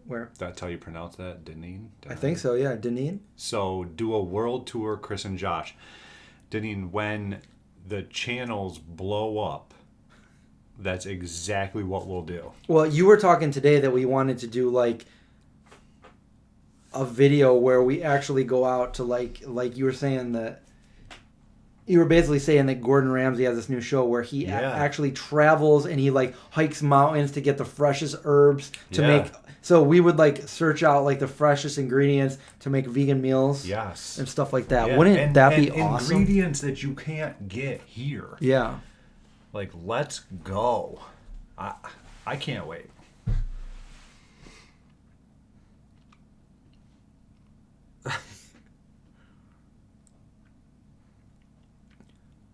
Where? That's how you pronounce that? Deneen? I think so, yeah. Deneen. So do a world tour, Chris and Josh. Deneen, when the channels blow up, that's exactly what we'll do. Well, you were talking today that we wanted to do like a video where we actually go out to like you were saying that you were basically saying that Gordon Ramsay has this new show where he actually travels and he like hikes mountains to get the freshest herbs to make. So we would like search out like the freshest ingredients to make vegan meals. Yes. And stuff like that. Yeah. Wouldn't that be awesome? Ingredients that you can't get here. Yeah. Like, let's go. I can't wait.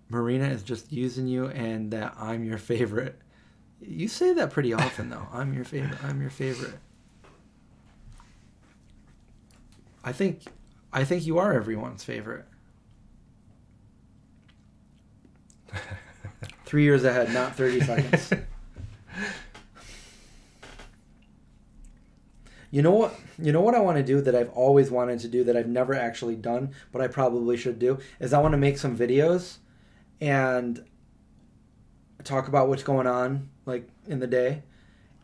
Marina is just using you and that I'm your favorite. You say that pretty often, though. I'm your favorite. I'm your favorite. I think you are everyone's favorite. 3 years ahead, not 30 seconds. You know what I want to do that I've always wanted to do that I've never actually done, but I probably should do, is I want to make some videos and talk about what's going on like in the day.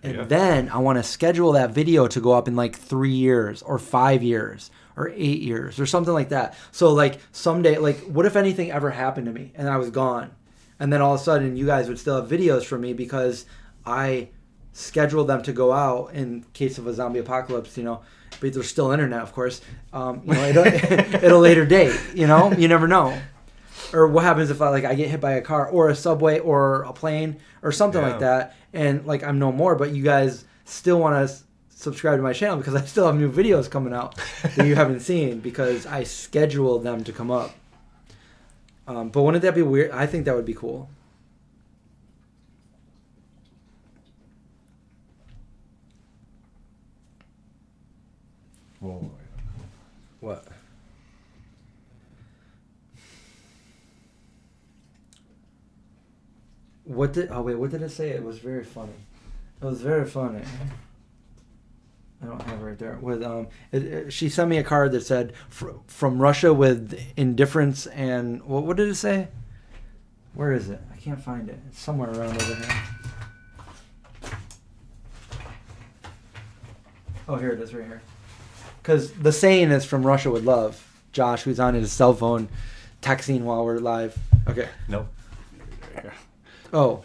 And Yeah. then I want to schedule that video to go up in like 3 years or 5 years or 8 years or something like that. So like someday, like what if anything ever happened to me and I was gone? And then all of a sudden you guys would still have videos from me because I scheduled them to go out in case of a zombie apocalypse, you know, but there's still internet, of course, you know, at a later date, you know, you never know. Or what happens if I get hit by a car or a subway or a plane or something like that, and like I'm no more, but you guys still want to subscribe to my channel because I still have new videos coming out that you haven't seen because I scheduled them to come up. But wouldn't that be weird? I think that would be cool. Whoa. What? What did it say? It was very funny. It was very funny. I don't have it right there. With she sent me a card that said from Russia with indifference and what did it say? Where is it? I can't find it. It's somewhere around over here. Oh, here it is, right here. Because the saying is from Russia with love. Josh, who's on his cell phone, texting while we're live. Okay. Nope. Oh.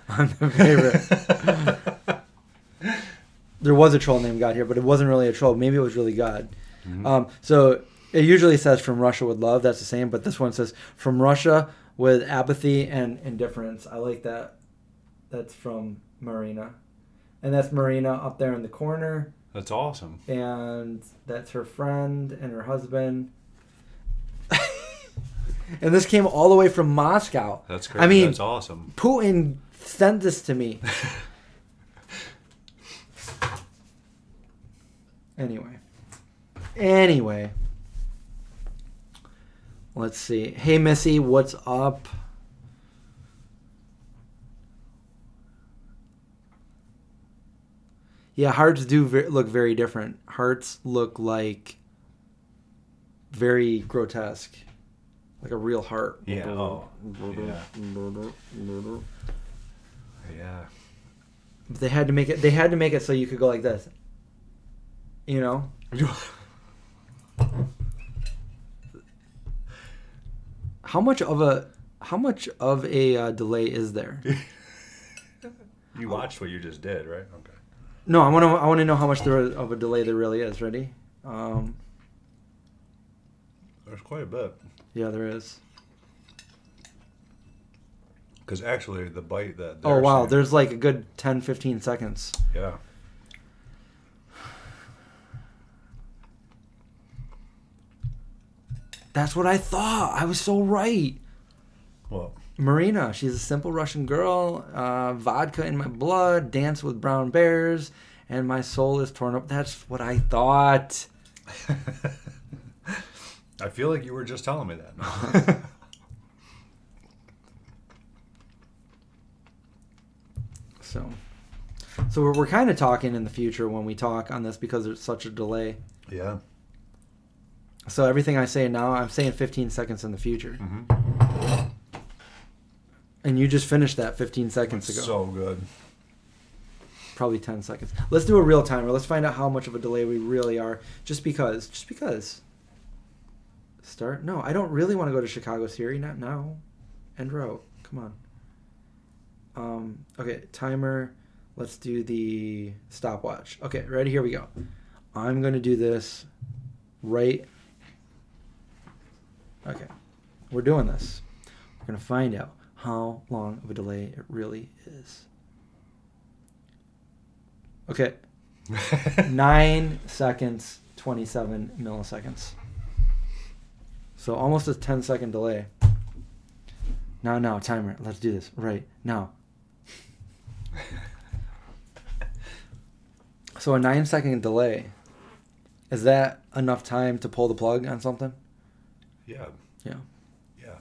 I'm the favorite. There was a troll named God here, but it wasn't really a troll. Maybe it was really God. Mm-hmm. So it usually says from Russia with love. That's the same. But this one says from Russia with apathy and indifference. I like that. That's from Marina. And that's Marina up there in the corner. That's awesome. And that's her friend and her husband. And this came all the way from Moscow. That's great. I mean, that's awesome. Putin sent this to me. Anyway. Let's see. Hey, Missy, what's up? Yeah, hearts do look very different. Hearts look like very grotesque. Like a real heart. Yeah. Oh. Yeah. But they had to make it so you could go like this. You know? How much of a delay is there? You watched what you just did, right? Okay. No, I want to know how much of a delay there really is. Ready? There's quite a bit. Yeah, there is. Because actually, the bite that... Oh, wow. Saying, there's like a good 10, 15 seconds. Yeah. That's what I thought. I was so right. Well, Marina, she's a simple Russian girl. Vodka in my blood, dance with brown bears, and my soul is torn up. That's what I thought. I feel like you were just telling me that. So we're kind of talking in the future when we talk on this because there's such a delay. Yeah. So everything I say now, I'm saying 15 seconds in the future. Mm-hmm. And you just finished that 15 seconds ago. So good. Probably 10 seconds. Let's do a real timer. Let's find out how much of a delay we really are. Just because. Start? No, I don't really want to go to Chicago, Siri. Not now. End route. Come on. Okay, timer. Let's do the stopwatch. Okay, ready? Here we go. I'm going to do this right. Okay, we're doing this. We're going to find out how long of a delay it really is. Okay. 9 seconds, 27 milliseconds. So almost a 10-second delay. Now, timer. Let's do this right now. So a 9-second delay. Is that enough time to pull the plug on something? Yeah. Yeah. Yeah.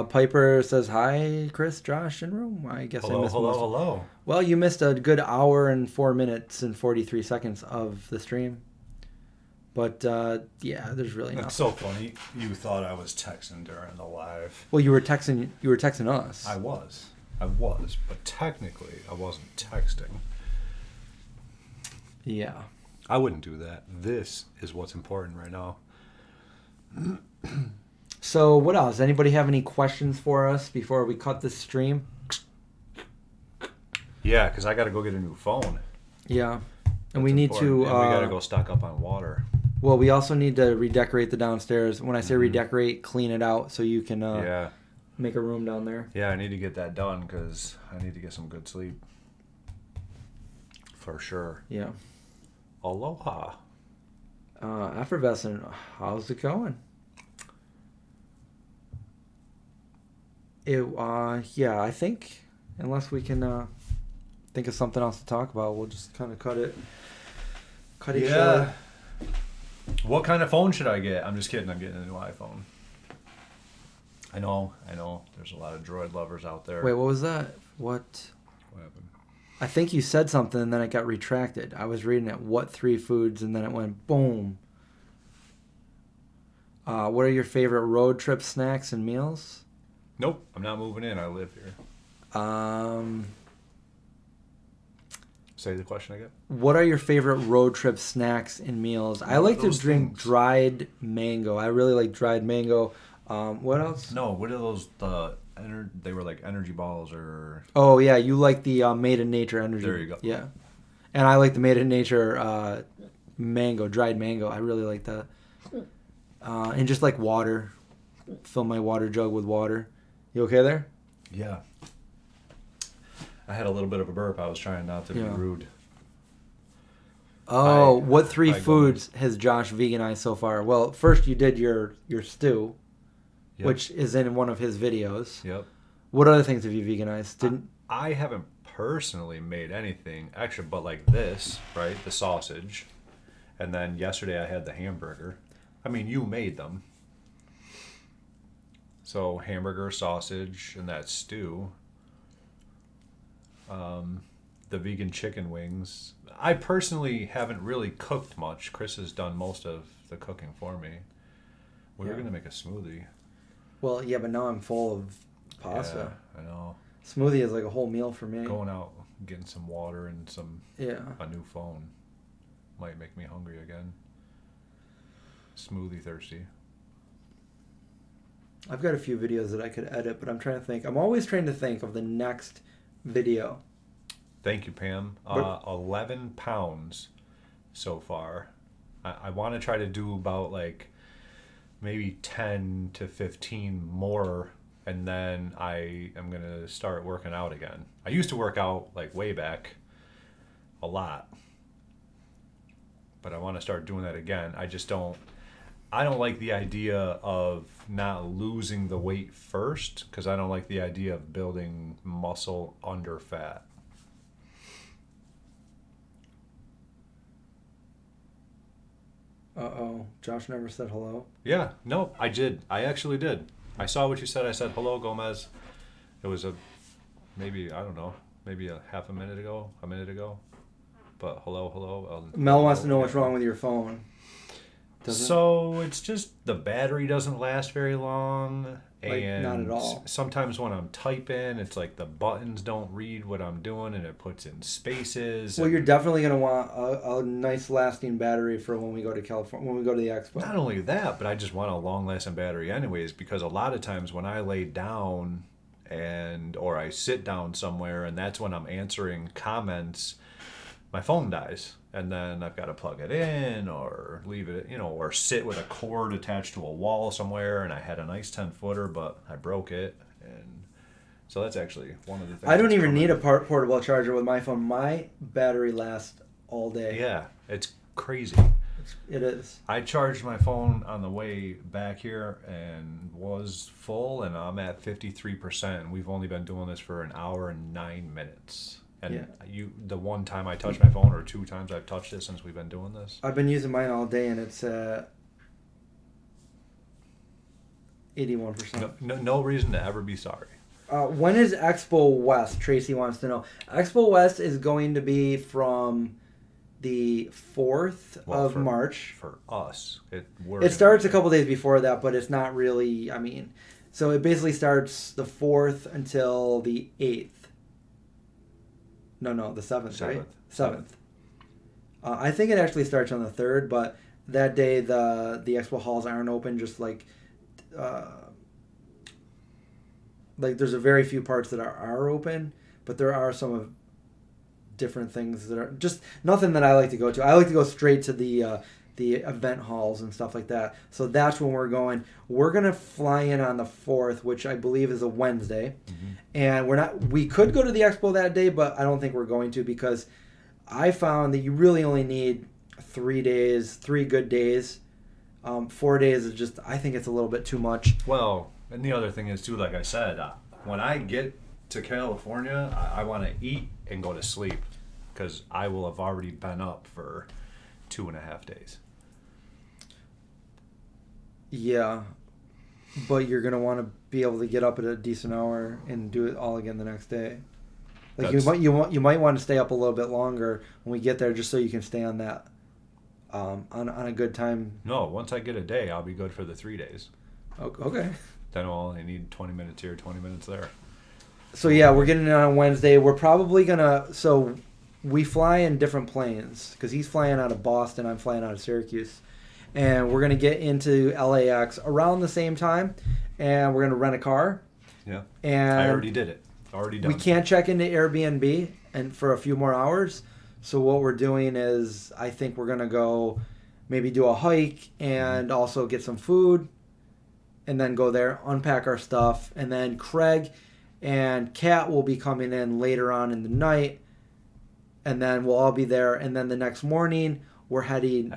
Piper says, hi, Chris, Josh, in room. I guess I missed most. Hello. Well, you missed a good hour and 4 minutes and 43 seconds of the stream. But yeah, there's really That's nothing. so funny. You thought I was texting during the live. Well, you were texting us. I was, but technically I wasn't texting. Yeah. I wouldn't do that. This is what's important right now. So what else? Anybody have any questions for us before we cut this stream? Yeah, because I got to go get a new phone. Yeah. And That's we need important. to. And we got to go stock up on water. Well, we also need to redecorate the downstairs. When I say redecorate, clean it out so you can Yeah. make a room down there. Yeah, I need to get that done because I need to get some good sleep. For sure. Yeah. Aloha. Effervescent, how's it going? Yeah, I think unless we can think of something else to talk about, we'll just kind of cut each other. What kind of phone should I get? I'm just kidding. I'm getting a new iPhone. I know. There's a lot of Droid lovers out there. Wait, what was that? What happened? I think you said something and then it got retracted. I was reading it. What 3 foods? And then it went boom. What are your favorite road trip snacks and meals? Nope. I'm not moving in. I live here. Say the question again. What are your favorite road trip snacks and meals? I like to drink dried mango. I really like dried mango. What else? No, what are those? They were like energy balls or... Oh, yeah. You like the Made in Nature energy. There you go. Yeah. And I like the Made in Nature mango, dried mango. I really like that. And just like water. Fill my water jug with water. You okay there? Yeah. I had a little bit of a burp. I was trying not to be rude. Oh, what 3 foods has Josh veganized so far? Well, first you did your stew, which is in one of his videos. Yep. What other things have you veganized? I haven't personally made anything extra, but like this, right? The sausage. And then yesterday I had the hamburger. I mean, you made them. So hamburger, sausage, and that stew. The vegan chicken wings. I personally haven't really cooked much. Chris has done most of the cooking for me. We were going to make a smoothie. Well, yeah, but now I'm full of pasta. Yeah, I know. Smoothie is like a whole meal for me. Going out, getting some water and a new phone might make me hungry again. Smoothie thirsty. I've got a few videos that I could edit, but I'm trying to think. I'm always trying to think of the next video. Thank you, Pam. 11 pounds so far. I want to try to do about like maybe 10 to 15 more, and then I am going to start working out again. I used to work out like way back a lot, but I want to start doing that again. I don't like the idea of not losing the weight first, because I don't like the idea of building muscle under fat. Uh-oh. Josh never said hello. Yeah, no, I did. I actually did. I saw what you said. I said, hello, Gomez. It was maybe a half a minute ago. But hello. Mel wants to know what's wrong with your phone. So it's just the battery doesn't last very long. Like, and not at all. Sometimes when I'm typing, it's like the buttons don't read what I'm doing and it puts in spaces. Well, you're definitely going to want a nice lasting battery for when we go to California, when we go to the expo. Not only that, but I just want a long lasting battery anyways, because a lot of times when I lay down or I sit down somewhere and that's when I'm answering comments, my phone dies. And then I've got to plug it in or leave it, or sit with a cord attached to a wall somewhere. And I had a nice 10-footer, but I broke it. And so that's actually one of the things. I don't even need a portable charger with my phone. My battery lasts all day. Yeah, it's crazy. It is. I charged my phone on the way back here and was full, and I'm at 53%. And we've only been doing this for an hour and 9 minutes. And the one time I touched my phone, or 2 times I've touched it since we've been doing this. I've been using mine all day, and it's 81%. No reason to ever be sorry. When is Expo West? Tracy wants to know. Expo West is going to be from the 4th of March. For us, it starts a couple days before that, but it's not really. I mean, so it basically starts the 4th until the 8th. No, the 7th, right? 7th. I think it actually starts on the 3rd, but that day the expo halls aren't open. Just like there's a very few parts that are open, but there are some of different things that are just nothing that I like to go to. I like to go straight to the event halls and stuff like that. So that's when we're going. We're gonna fly in on the 4th, which I believe is a Wednesday, and we could go to the expo that day, but I don't think we're going to because I found that you really only need 3 days, 3 good days. 4 days is just, I think it's a little bit too much. Well, and the other thing is too, like I said, when I get to California, I want to eat and go to sleep because I will have already been up for 2.5 days. Yeah, but you're gonna want to be able to get up at a decent hour and do it all again the next day. Like you might want to stay up a little bit longer when we get there, just so you can stay on that on a good time. No, once I get a day, I'll be good for the 3 days. Okay. Then I'll only need 20 minutes here, 20 minutes there. So yeah, we're getting it on Wednesday. We're probably so we fly in different planes because he's flying out of Boston, I'm flying out of Syracuse. And we're going to get into LAX around the same time, and we're going to rent a car. Yeah. And I already did it. Already done. We can't check into Airbnb and for a few more hours. So what we're doing is I think we're going to go maybe do a hike and also get some food and then go there, unpack our stuff. And then Craig and Kat will be coming in later on in the night, and then we'll all be there. And then the next morning we're heading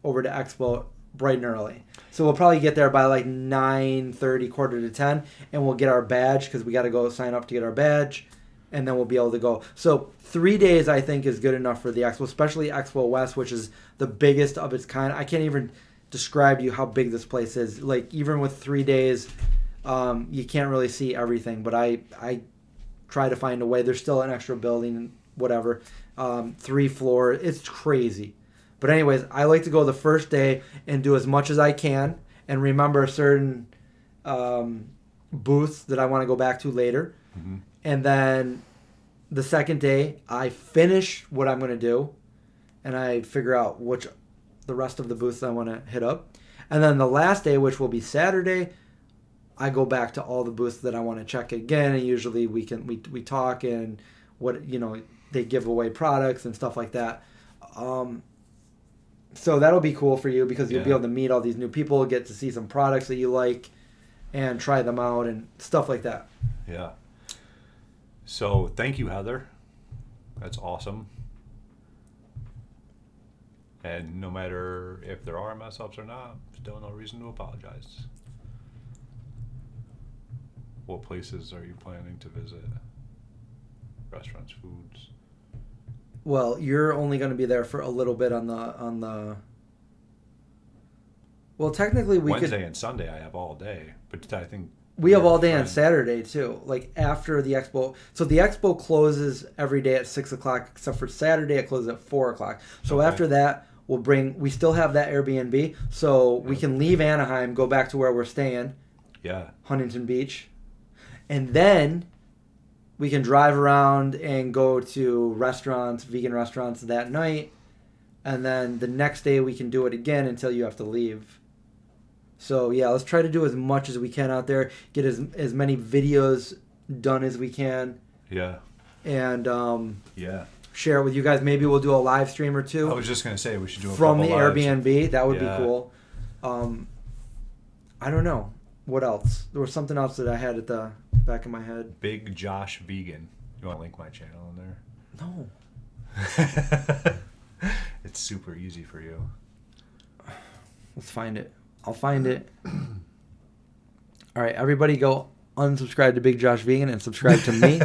over to Expo bright and early. So we'll probably get there by like 9:30, quarter to 10, and we'll get our badge because we got to go sign up to get our badge, and then we'll be able to go. So 3 days I think is good enough for the Expo, especially Expo West, which is the biggest of its kind. I can't even describe to you how big this place is. Like even with 3 days, you can't really see everything, but I try to find a way. There's still an extra building, whatever, 3 floors. It's crazy. But anyways, I like to go the first day and do as much as I can and remember certain booths that I want to go back to later. Mm-hmm. And then the second day, I finish what I'm going to do and I figure out the rest of the booths I want to hit up. And then the last day, which will be Saturday, I go back to all the booths that I want to check again. And usually we talk and they give away products and stuff like that. So that'll be cool for you because you'll be able to meet all these new people, get to see some products that you like, and try them out and stuff like that. Yeah. So thank you, Heather. That's awesome. And no matter if there are mess ups or not, still no reason to apologize. What places are you planning to visit? Restaurants, foods? Well, you're only going to be there for a little bit on the. Well, technically Wednesday and Sunday I have all day, but I think we have all day on Saturday too. Like after the expo, so the expo closes every day at 6:00, except for Saturday it closes at 4:00. So after that, we still have that Airbnb, so we can leave Anaheim, go back to where we're staying. Yeah. Huntington Beach, and then we can drive around and go to restaurants, vegan restaurants that night. And then the next day we can do it again until you have to leave. So yeah, let's try to do as much as we can out there. Get as many videos done as we can. Yeah. And share it with you guys. Maybe we'll do a live stream or two. I was just going to say we should do a from couple the lives. Airbnb. That would be cool. I don't know. What else? There was something else that I had at the back of my head. Big Josh Vegan. You want to link my channel in there? No. It's super easy for you. Let's find it. I'll find it. All right, everybody go unsubscribe to Big Josh Vegan and subscribe to me.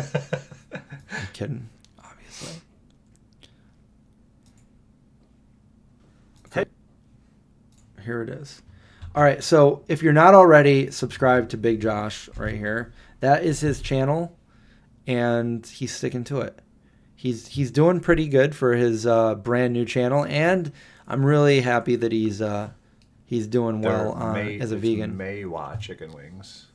I'm kidding, obviously. Okay. Here it is. All right, so if you're not already subscribed to Big Josh right here, that is his channel, and he's sticking to it. he's doing pretty good for his brand new channel, and I'm really happy that he's doing well as a vegan. Maywa chicken wings.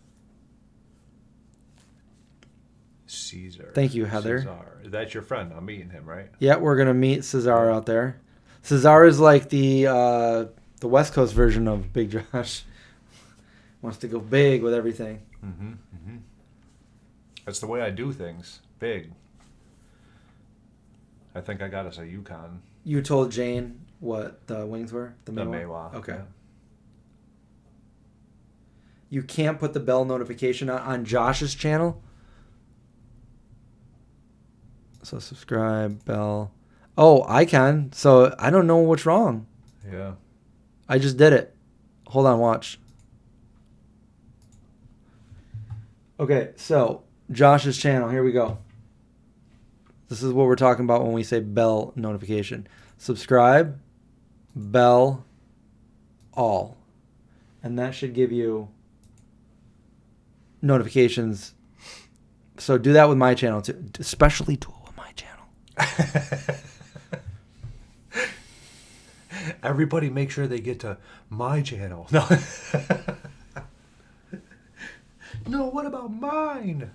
Caesar. Thank you, Heather. Cesar. That's your friend. I'm meeting him, right? Yeah, we're gonna meet Cesar out there. Cesar is like the West Coast version of Big Josh. Wants to go big with everything. Mm-hmm. Mm-hmm. That's the way I do things. Big. I think I got us a Yukon. You told Jane what the wings were? The Maywa. Okay. Yeah. You can't put the bell notification on Josh's channel. So subscribe, bell. Oh, I can. So I don't know what's wrong. Yeah. I just did it. Hold on, watch. Okay, so Josh's channel. Here we go. This is what we're talking about when we say bell notification. Subscribe, bell, all. And that should give you notifications. So do that with my channel too. Especially do it with my channel. Everybody make sure they get to my channel. No. No, what about mine?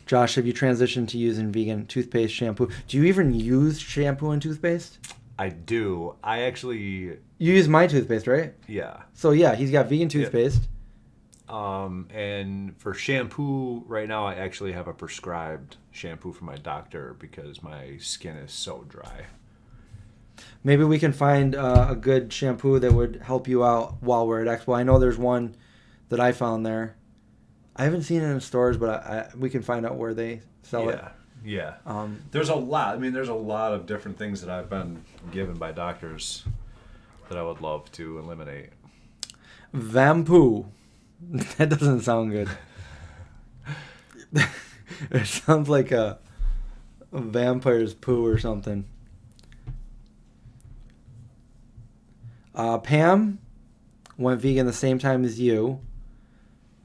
Josh, have you transitioned to using vegan toothpaste, shampoo? Do you even use shampoo and toothpaste? I do. I actually... You use my toothpaste, right? Yeah. So yeah, he's got vegan toothpaste. And for shampoo, right now I actually have a prescribed shampoo from my doctor because my skin is so dry. Maybe we can find a good shampoo that would help you out while we're at Expo. I know there's one that I found there. I haven't seen it in stores, but we can find out where they sell it. Yeah. There's a lot. I mean, there's a lot of different things that I've been given by doctors that I would love to eliminate. Vampoo. That doesn't sound good. It sounds like a vampire's poo or something. Pam went vegan the same time as you.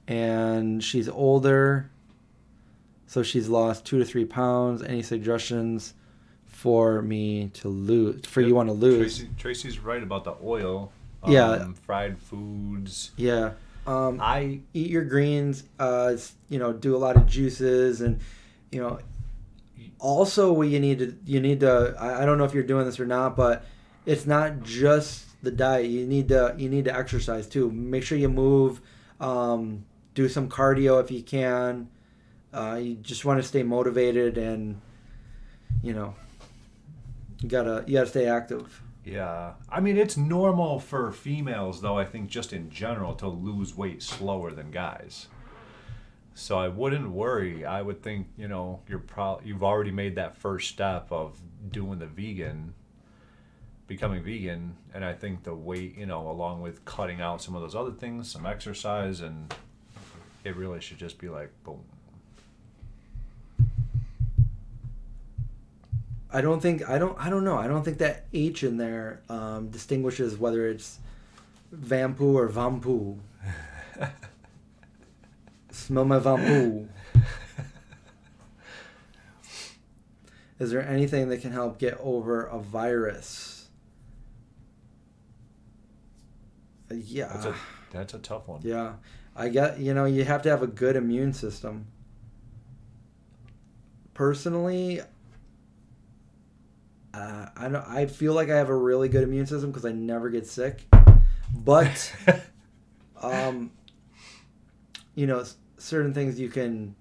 And she's older, so she's lost 2 to 3 pounds. Any suggestions for me to lose? You want to lose? Tracy's right about the oil. Yeah. Fried foods. Yeah. I eat your greens. Do a lot of juices, and also what you need to. I don't know if you're doing this or not, but it's not just the diet. You need to exercise too. Make sure you move. Do some cardio if you can. You just want to stay motivated, and you gotta stay active. Yeah, I mean it's normal for females though. I think just in general to lose weight slower than guys. So I wouldn't worry. I would think you've already made that first step of doing becoming vegan, and I think the weight along with cutting out some of those other things, some exercise, and it really should just be like boom. I don't know. I don't think that H in there distinguishes whether it's vampoo or vampoo. Smell my vampoo. Is there anything that can help get over a virus? Yeah. That's a tough one. Yeah. I get, you have to have a good immune system. Personally, I feel like I have a really good immune system because I never get sick. But, certain things you can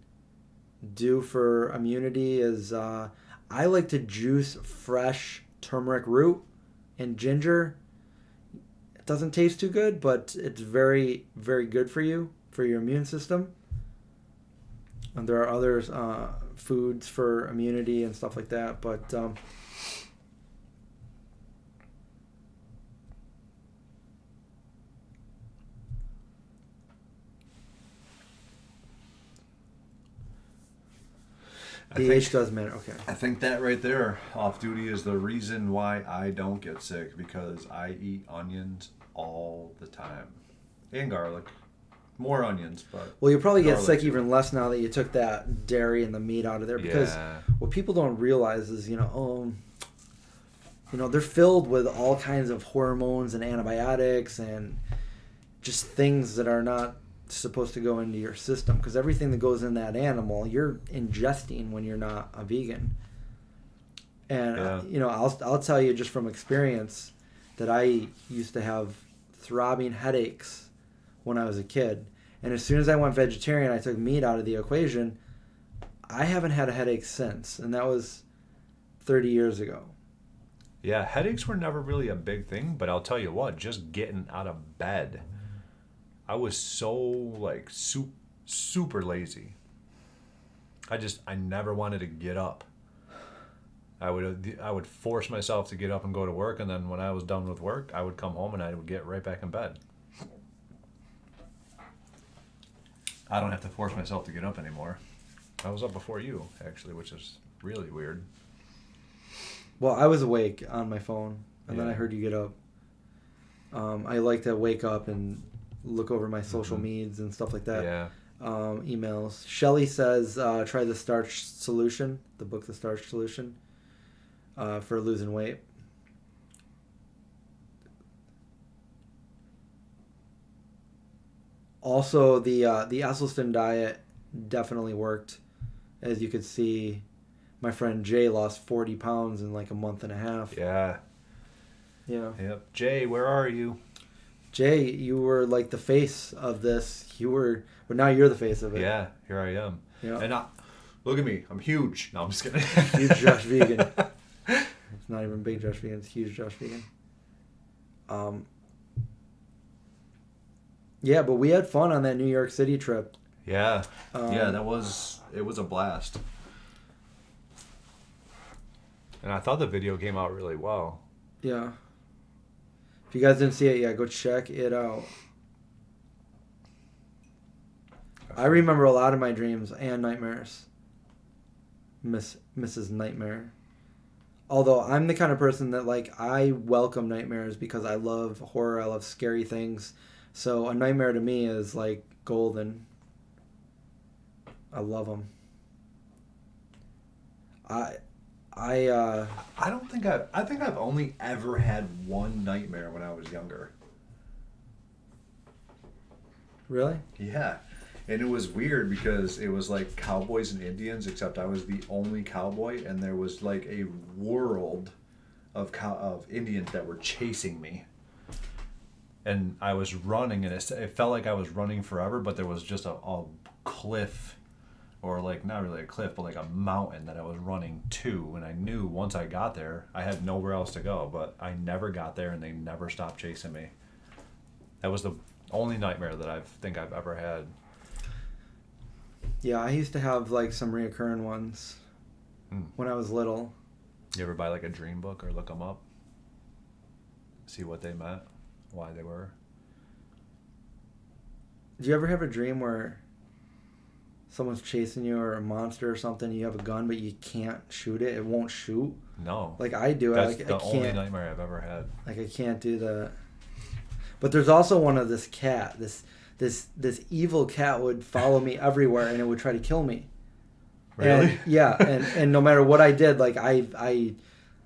do for immunity is I like to juice fresh turmeric root and ginger. It doesn't taste too good, but it's very, very good for you, for your immune system. And there are other foods for immunity and stuff like that, but the age does matter. Okay. I think that right there, off duty, is the reason why I don't get sick, because I eat onions all the time. And garlic. more onions, but well, you'll probably get garlic sick too. even less now that you took that dairy and the meat out of there. Because what people don't realize is, they're filled with all kinds of hormones and antibiotics and just things that are not supposed to go into your system. Because everything that goes in that animal, you're ingesting when you're not a vegan. And I'll tell you just from experience that I used to have throbbing headaches when I was a kid. And as soon as I went vegetarian, I took meat out of the equation. I haven't had a headache since, and that was 30 years ago. Yeah, headaches were never really a big thing, but I'll tell you what, just getting out of bed, I was so like super lazy. I never wanted to get up. I would force myself to get up and go to work, and then when I was done with work, I would come home and I would get right back in bed. I don't have to force myself to get up anymore. I was up before you, actually, which is really weird. Well, I was awake on my phone, and then I heard you get up. I like to wake up and look over my social medias and stuff like that. Yeah. Emails. Shelly says, try the Starch Solution, the book The Starch Solution, for losing weight. Also, the Esselstyn diet definitely worked. As you could see, my friend Jay lost 40 pounds in like a month and a half. Yeah. Yeah. Yep. Jay, where are you? Jay, you were like the face of this. But now you're the face of it. Yeah, here I am. Yeah. And look at me. I'm huge. No, I'm just kidding. Huge Josh Vegan. It's not even big Josh Vegan. It's huge Josh Vegan. Yeah, but we had fun on that New York City trip. Yeah. It was a blast. And I thought the video came out really well. Yeah. If you guys didn't see it yet, go check it out. I remember a lot of my dreams and nightmares. Mrs. Nightmare. Although I'm the kind of person that I welcome nightmares because I love horror, I love scary things. So a nightmare to me is like golden. I love them. I think I've only ever had one nightmare when I was younger. Really? Yeah. And it was weird because it was like cowboys and Indians, except I was the only cowboy, and there was like a world of Indians that were chasing me. And I was running, and it felt like I was running forever, but there was just a cliff, or like not really a cliff, but like a mountain that I was running to. And I knew once I got there, I had nowhere else to go, but I never got there, and they never stopped chasing me. That was the only nightmare that I think I've ever had. Yeah, I used to have like some reoccurring ones when I was little. You ever buy like a dream book or look them up? See what they meant? Why they were? Do you ever have a dream where someone's chasing you or a monster or something, you have a gun but you can't shoot it? It won't shoot? No. Like I do. That's the only nightmare I've ever had. Like I can't do that. But there's also one of this cat. This evil cat would follow me everywhere and it would try to kill me. Really? And no matter what I did, like I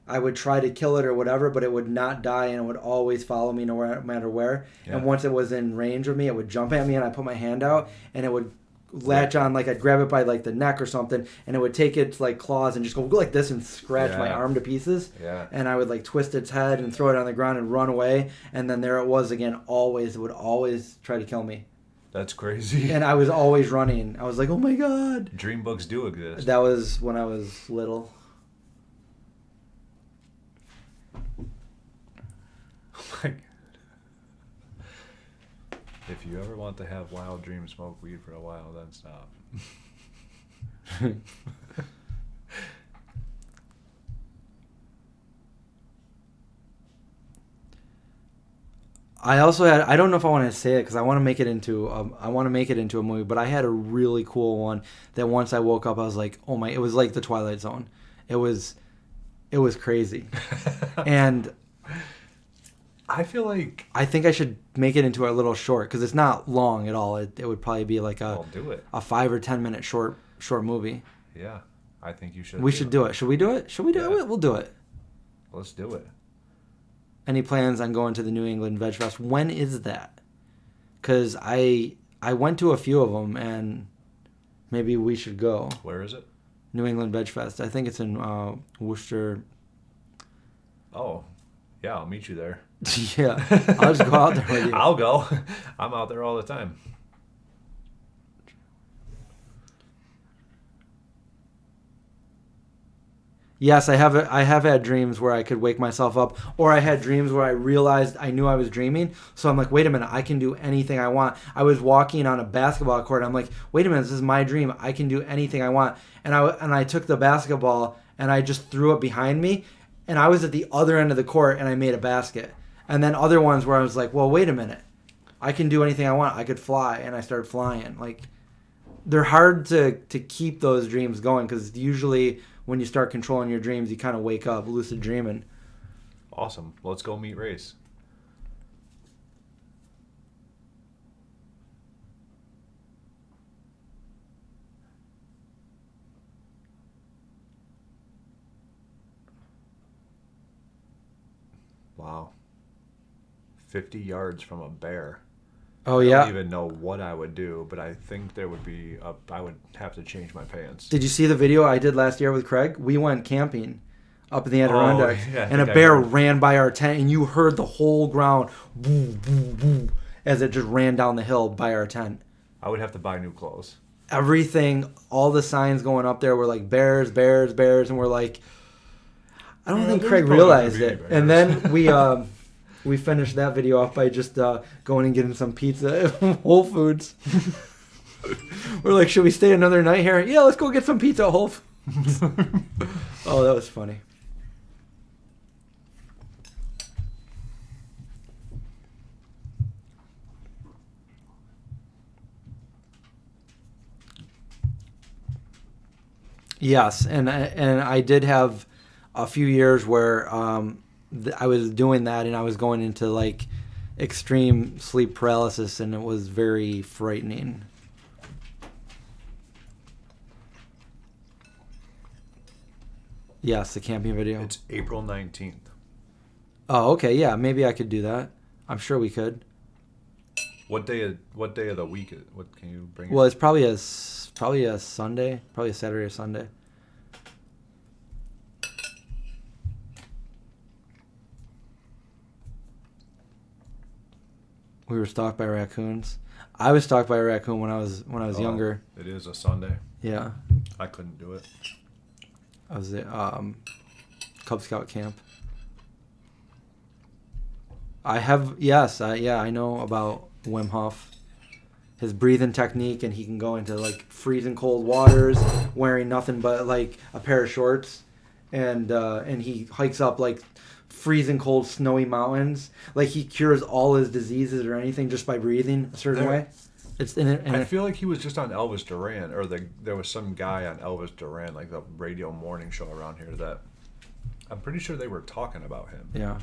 would try to kill it or whatever, but it would not die and it would always follow me no matter where. Yeah. And once it was in range of me, it would jump at me and I put my hand out and it would latch on, like I'd grab it by like the neck or something, and it would take its like claws and just go like this and scratch my arm to pieces. Yeah. And I would like twist its head and throw it on the ground and run away, and then there it was again. Always, it would always try to kill me. That's crazy. And I was always running. I was like, oh my god. Dream books do exist. That was when I was little. Oh my god. If you ever want to have wild dreams, smoke weed for a while, then stop. I also had, I don't know if I want to say it because I want to make it into a movie, but I had a really cool one that once I woke up I was like, oh my, it was like the Twilight Zone. It was crazy. And I feel like I think I should make it into a little short because it's not long at all. It would probably be like I'll do it. a 5 or 10 minute short movie. Yeah, I think you should. We should do it. Should we do it? Should we do it? We'll do it. Let's do it. Any plans on going to the New England Veg Fest? When is that? Because I went to a few of them and maybe we should go. Where is it? New England Veg Fest. I think it's in Worcester. Oh, yeah, I'll meet you there. Yeah, I'll just go out there with you. I'll go. I'm out there all the time. Yes, I have had dreams where I could wake myself up, or I had dreams where I realized I knew I was dreaming. So I'm like, wait a minute, I can do anything I want. I was walking on a basketball court. I'm like, wait a minute, this is my dream. I can do anything I want. And I took the basketball and I just threw it behind me, and I was at the other end of the court and I made a basket. And then other ones where I was like, well, wait a minute, I can do anything I want. I could fly, and I started flying. Like, they're hard to keep those dreams going because usually when you start controlling your dreams, you kind of wake up lucid dreaming. Awesome. Let's go meet Race. Wow. 50 yards from a bear. Oh, I yeah. don't even know what I would do, but I think there would be I would have to change my pants. Did you see the video I did last year with Craig? We went camping up in the Adirondacks, yeah, and a bear ran by our tent, and you heard the whole ground boo, boo, boo, as it just ran down the hill by our tent. I would have to buy new clothes. Everything, all the signs going up there were like bears, bears, bears, and we're like, I don't think Craig realized it. And then we finished that video off by just going and getting some pizza at Whole Foods. We're like, should we stay another night here? Yeah, let's go get some pizza at Whole Foods. Oh, that was funny. Yes, and I did have a few years where I was doing that, and I was going into like extreme sleep paralysis, and it was very frightening. Yes, the camping video. It's April 19th. Oh, okay, yeah, maybe I could do that. I'm sure we could. What day of the week? What can you bring? Well, it's probably a Sunday, probably a Saturday or Sunday. We were stalked by raccoons. I was stalked by a raccoon when I was younger. It is a Sunday. Yeah. I couldn't do it. I was at Cub Scout camp. I know about Wim Hof, his breathing technique, and he can go into like freezing cold waters wearing nothing but like a pair of shorts, and he hikes up like freezing cold snowy mountains. Like, he cures all his diseases or anything just by breathing a certain way. It's in it. I feel like he was just on Elvis Duran, or there was some guy on Elvis Duran, like the radio morning show around here, that I'm pretty sure they were talking about him. Yeah.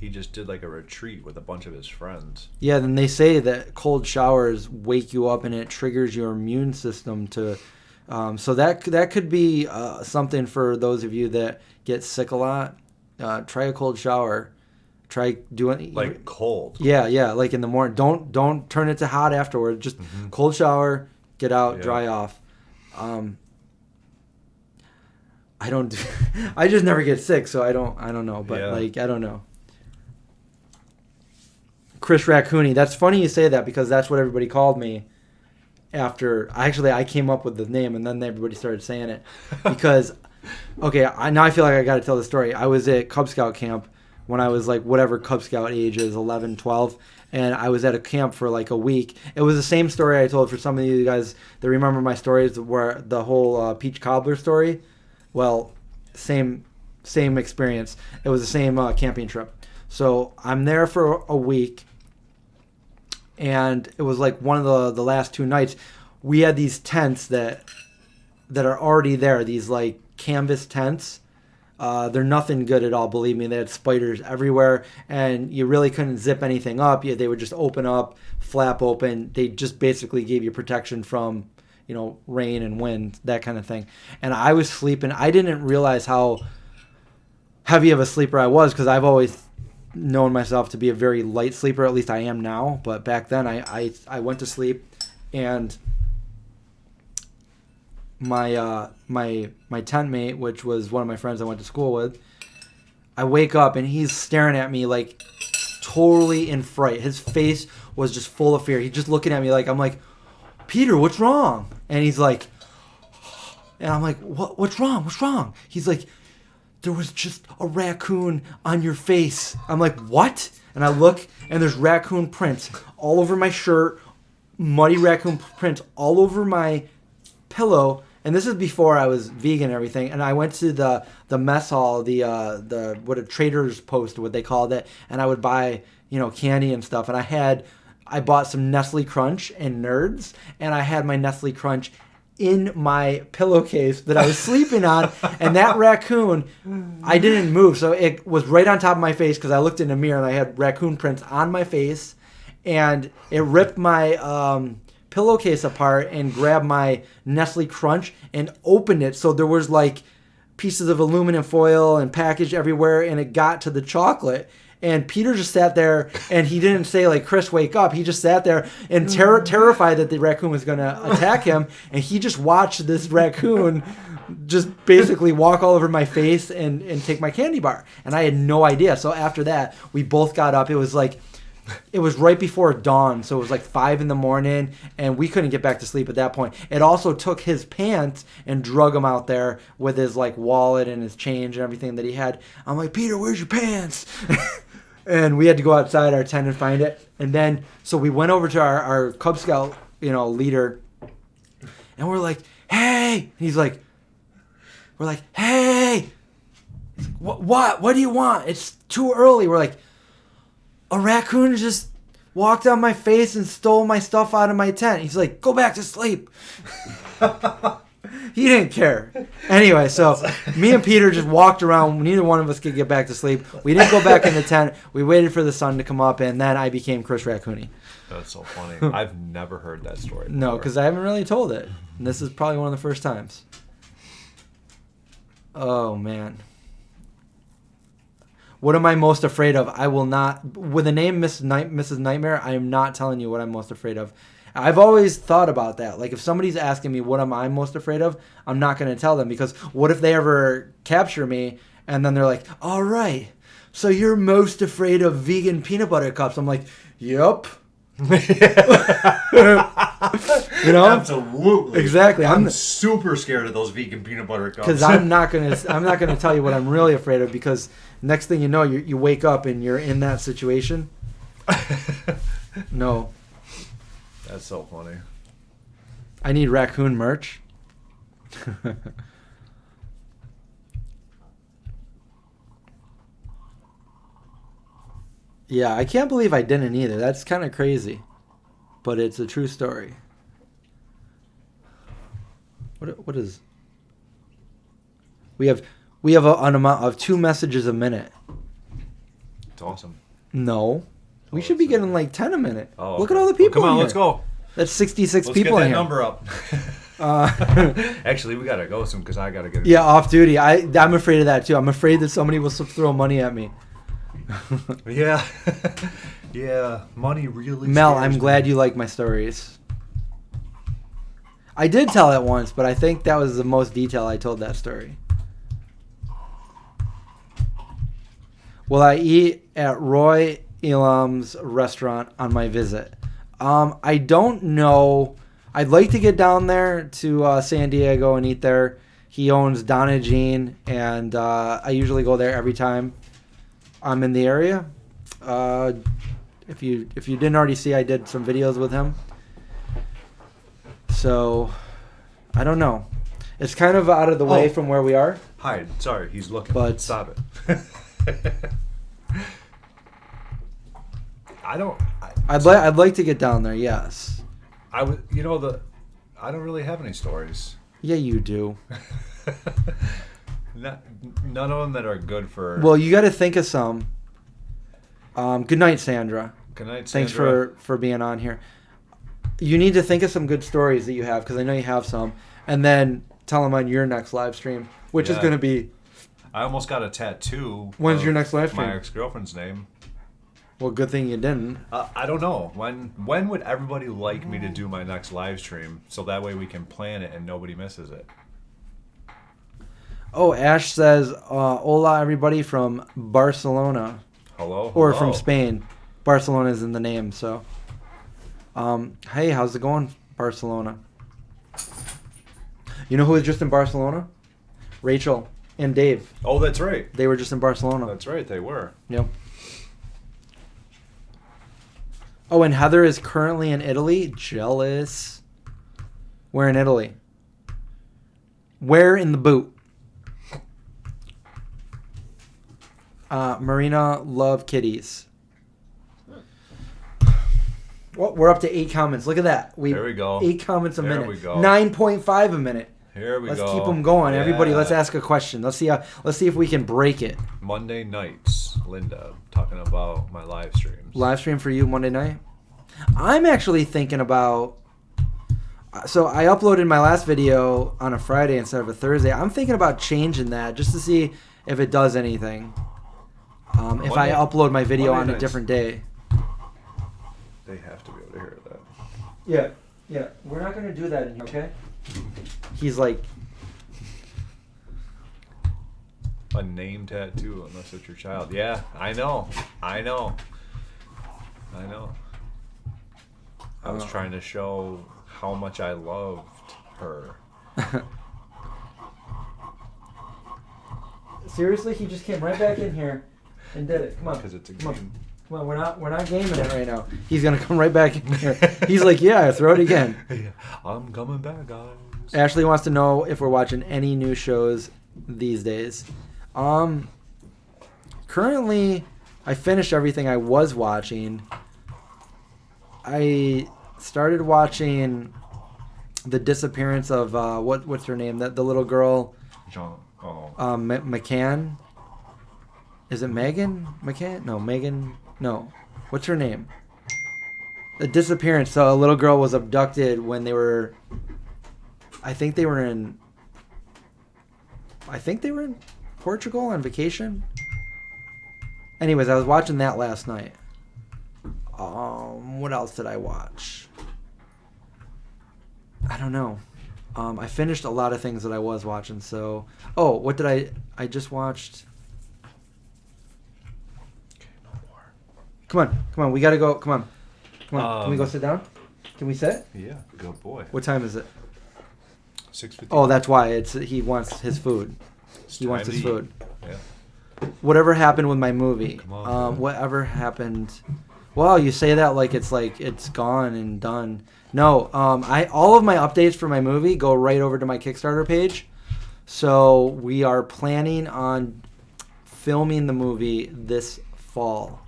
He just did like a retreat with a bunch of his friends. Yeah, then they say that cold showers wake you up and it triggers your immune system to. So that could be something for those of you that get sick a lot. Try a cold shower. Try doing like cold. Yeah, like in the morning. Don't turn it to hot afterward. Just cold shower, get out, dry off. I don't. I just never get sick, so I don't know. But I don't know. Chris Raccoony. That's funny you say that because that's what everybody called me after. I came up with the name and then everybody started saying it because. Okay, now I feel like I got to tell the story. I was at Cub Scout camp when I was like whatever Cub Scout age is, 11, 12, and I was at a camp for like a week. It was the same story I told for some of you guys that remember my stories, where the whole peach cobbler story. Well, same experience. It was the same camping trip. So I'm there for a week, and it was like one of the last 2 nights. We had these tents that are already there. These like canvas tents They're nothing good at all, believe me. They had spiders everywhere, and you really couldn't zip anything up. They would just open up, flap open. They just basically gave you protection from, rain and wind, that kind of thing. And I was sleeping. I didn't realize how heavy of a sleeper I was, because I've always known myself to be a very light sleeper. At least I am now. But back then, I went to sleep, and my tent mate, which was one of my friends I went to school with, I wake up and he's staring at me like totally in fright. His face was just full of fear. He's just looking at me like, I'm like, Peter, what's wrong? And he's like, and I'm like, what's wrong? What's wrong? He's like, there was just a raccoon on your face. I'm like, what? And I look, and there's raccoon prints all over my shirt, muddy raccoon prints all over my pillow. And this is before I was vegan and everything. And I went to the mess hall, the what a Trader's Post, what they called it, and I would buy candy and stuff. And I bought some Nestle Crunch and Nerds, and I had my Nestle Crunch in my pillowcase that I was sleeping on. And that raccoon, I didn't move, so it was right on top of my face, because I looked in the mirror and I had raccoon prints on my face, and it ripped my pillowcase apart and grabbed my Nestle Crunch and opened it, so there was like pieces of aluminum foil and package everywhere, and it got to the chocolate. And Peter just sat there, and he didn't say, like, Chris, wake up. He just sat there and terrified that the raccoon was going to attack him. And he just watched this raccoon just basically walk all over my face and take my candy bar. And I had no idea. So after that, we both got up. It was right before dawn. So it was like 5 a.m, and we couldn't get back to sleep at that point. It also took his pants and drug him out there with his, like, wallet and his change and everything that he had. I'm like, Peter, where's your pants? And we had to go outside our tent and find it. And then, so we went over to our Cub Scout, leader. And we're like, hey. And he's like, we're like, hey. He's like, what do you want? It's too early. We're like, a raccoon just walked on my face and stole my stuff out of my tent. He's like, go back to sleep. He didn't care. Anyway, so me and Peter just walked around. Neither one of us could get back to sleep. We didn't go back in the tent. We waited for the sun to come up, and then I became Chris Raccoony. That's so funny. I've never heard that story before. No, because I haven't really told it. And this is probably one of the first times. Oh, man. What am I most afraid of? I will not... With the name Mrs. Nightmare, I am not telling you what I'm most afraid of. I've always thought about that. Like, if somebody's asking me what am I most afraid of, I'm not going to tell them, because what if they ever capture me and then they're like, all right, so you're most afraid of vegan peanut butter cups. I'm like, yep. Absolutely. Exactly. I'm super scared of those vegan peanut butter cups. Because I'm not gonna tell you what I'm really afraid of, because next thing you know, you wake up and you're in that situation. No. That's so funny. I need raccoon merch. Yeah, I can't believe I didn't either. That's kind of crazy, but it's a true story. What is? We have an amount of 2 messages a minute. It's awesome. No, we should be getting like 10 a minute. Oh, look okay. at all the people. Well, come on, in let's here. go. That's 66 Let's people get in that here. number up. Actually, we gotta go soon because I gotta get. Yeah, off duty. I'm afraid of that too. I'm afraid that somebody will throw money at me. Yeah. Yeah, money really Mel, scares I'm me. glad you like my stories. I did tell it once, but I think that was the most detail I told that story. Will I eat at Roy Elam's restaurant on my visit? I don't know. I'd like to get down there to San Diego and eat there. He owns Donna Jean, and I usually go there every time I'm in the area. If you didn't already see, I did some videos with him. So, I don't know. It's kind of out of the way from where we are. Hi, sorry, he's looking. But stop it. I'd like to get down there. Yes. I would. You know I don't really have any stories. Yeah, you do. None of them that are good for. Well, you got to think of some. Good night, Sandra. Good night, Thanks Sandra. for being on here. You need to think of some good stories that you have, because I know you have some, and then tell them on your next live stream, which is going to be. I almost got a tattoo. When's your next live stream? My ex-girlfriend's name. Well, good thing you didn't. I don't know. When would everybody like me to do my next live stream, so that way we can plan it and nobody misses it? Oh, Ash says, hola, everybody from Barcelona. Hello? Or from Spain. Barcelona is in the name, so. Hey, how's it going, Barcelona? You know who was just in Barcelona? Rachel and Dave. Oh, that's right. They were just in Barcelona. That's right, they were. Yep. Oh, and Heather is currently in Italy. Jealous. Where in Italy? Where in the boot? Marina, love kitties. Well, we're up to 8 comments. Look at that. There we go. 8 comments a There minute. we go. 9.5 a minute. Here we go. Let's keep them going. Yeah. Everybody, let's ask a question. Let's see if we can break it. Monday nights, Linda, talking about my live streams. Live stream for you Monday night? I'm actually thinking about... So I uploaded my last video on a Friday instead of a Thursday. I'm thinking about changing that just to see if it does anything. If I upload my video on a different day. They have to be able to hear that. Yeah. We're not going to do that in here, okay? He's like... A name tattoo, unless it's your child. Yeah, I know. I was trying to show how much I loved her. Seriously? He just came right back in here and did it. Come on. Because it's a Come game. on, we're not gaming it right now. He's gonna come right back in here. He's like, yeah, throw it again. Yeah, I'm coming back, guys. Ashley wants to know if we're watching any new shows these days. Currently, I finished everything I was watching. I started watching The Disappearance of what's her name? The little girl, McCann. Is it Megan McCann? No, Megan. No, what's her name? The Disappearance. So a little girl was abducted when they were. I think they were in Portugal on vacation. Anyways, I was watching that last night. What else did I watch? I don't know. I finished a lot of things that I was watching. So, what did I just watched? Okay, no more. Come on. We gotta go. Come on. Can we go sit down? Can we sit? Yeah, good boy. What time is it? 6:50. Oh, that's why. He wants his food. He wants his food. Yeah. Whatever happened with my movie? Come on, whatever happened? Well, you say that like it's gone and done. No, all of my updates for my movie go right over to my Kickstarter page. So we are planning on filming the movie this fall.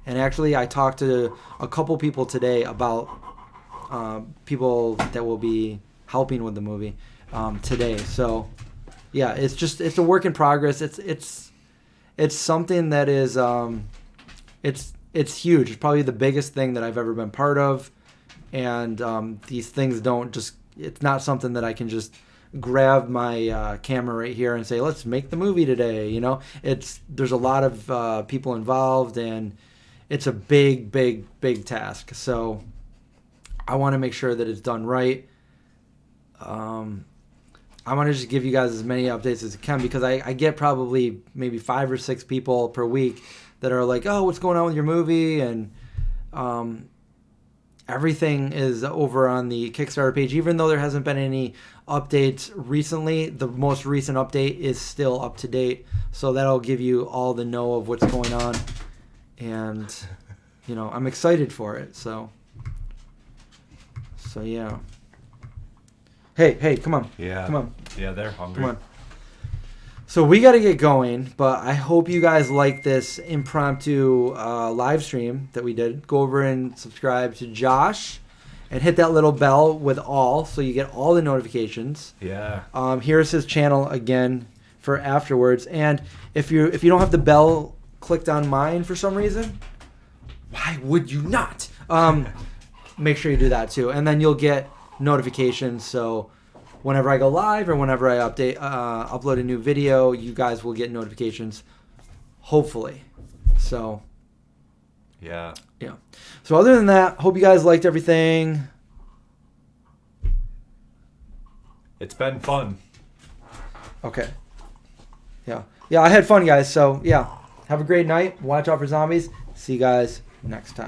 And actually, I talked to a couple people today about people that will be helping with the movie today. So yeah, it's a work in progress. It's something that is it's huge. It's probably the biggest thing that I've ever been part of. And these things it's not something that I can just grab my camera right here and say, let's make the movie today. You know, there's a lot of people involved, and it's a big task. So I want to make sure that it's done right. I want to just give you guys as many updates as I can, because I get probably maybe 5 or 6 people per week that are like, oh, what's going on with your movie? And everything is over on the Kickstarter page. Even though there hasn't been any updates recently, the most recent update is still up to date. So that'll give you all the know of what's going on. And, I'm excited for it. So yeah. Hey, come on. Yeah. Come on. Yeah, they're hungry. Come on. So we got to get going, but I hope you guys like this impromptu live stream that we did. Go over and subscribe to Josh and hit that little bell with all, so you get all the notifications. Yeah. Here's his channel again. for afterwards. And if you don't have the bell clicked on mine for some reason, why would you not? Make sure you do that too, and then you'll get notifications. So whenever I go live or whenever I upload a new video, you guys will get notifications. Hopefully. So. Yeah. Yeah. So other than that, hope you guys liked everything. It's been fun. Okay. Yeah. Yeah, I had fun, guys. So, yeah. Have a great night. Watch out for zombies. See you guys next time.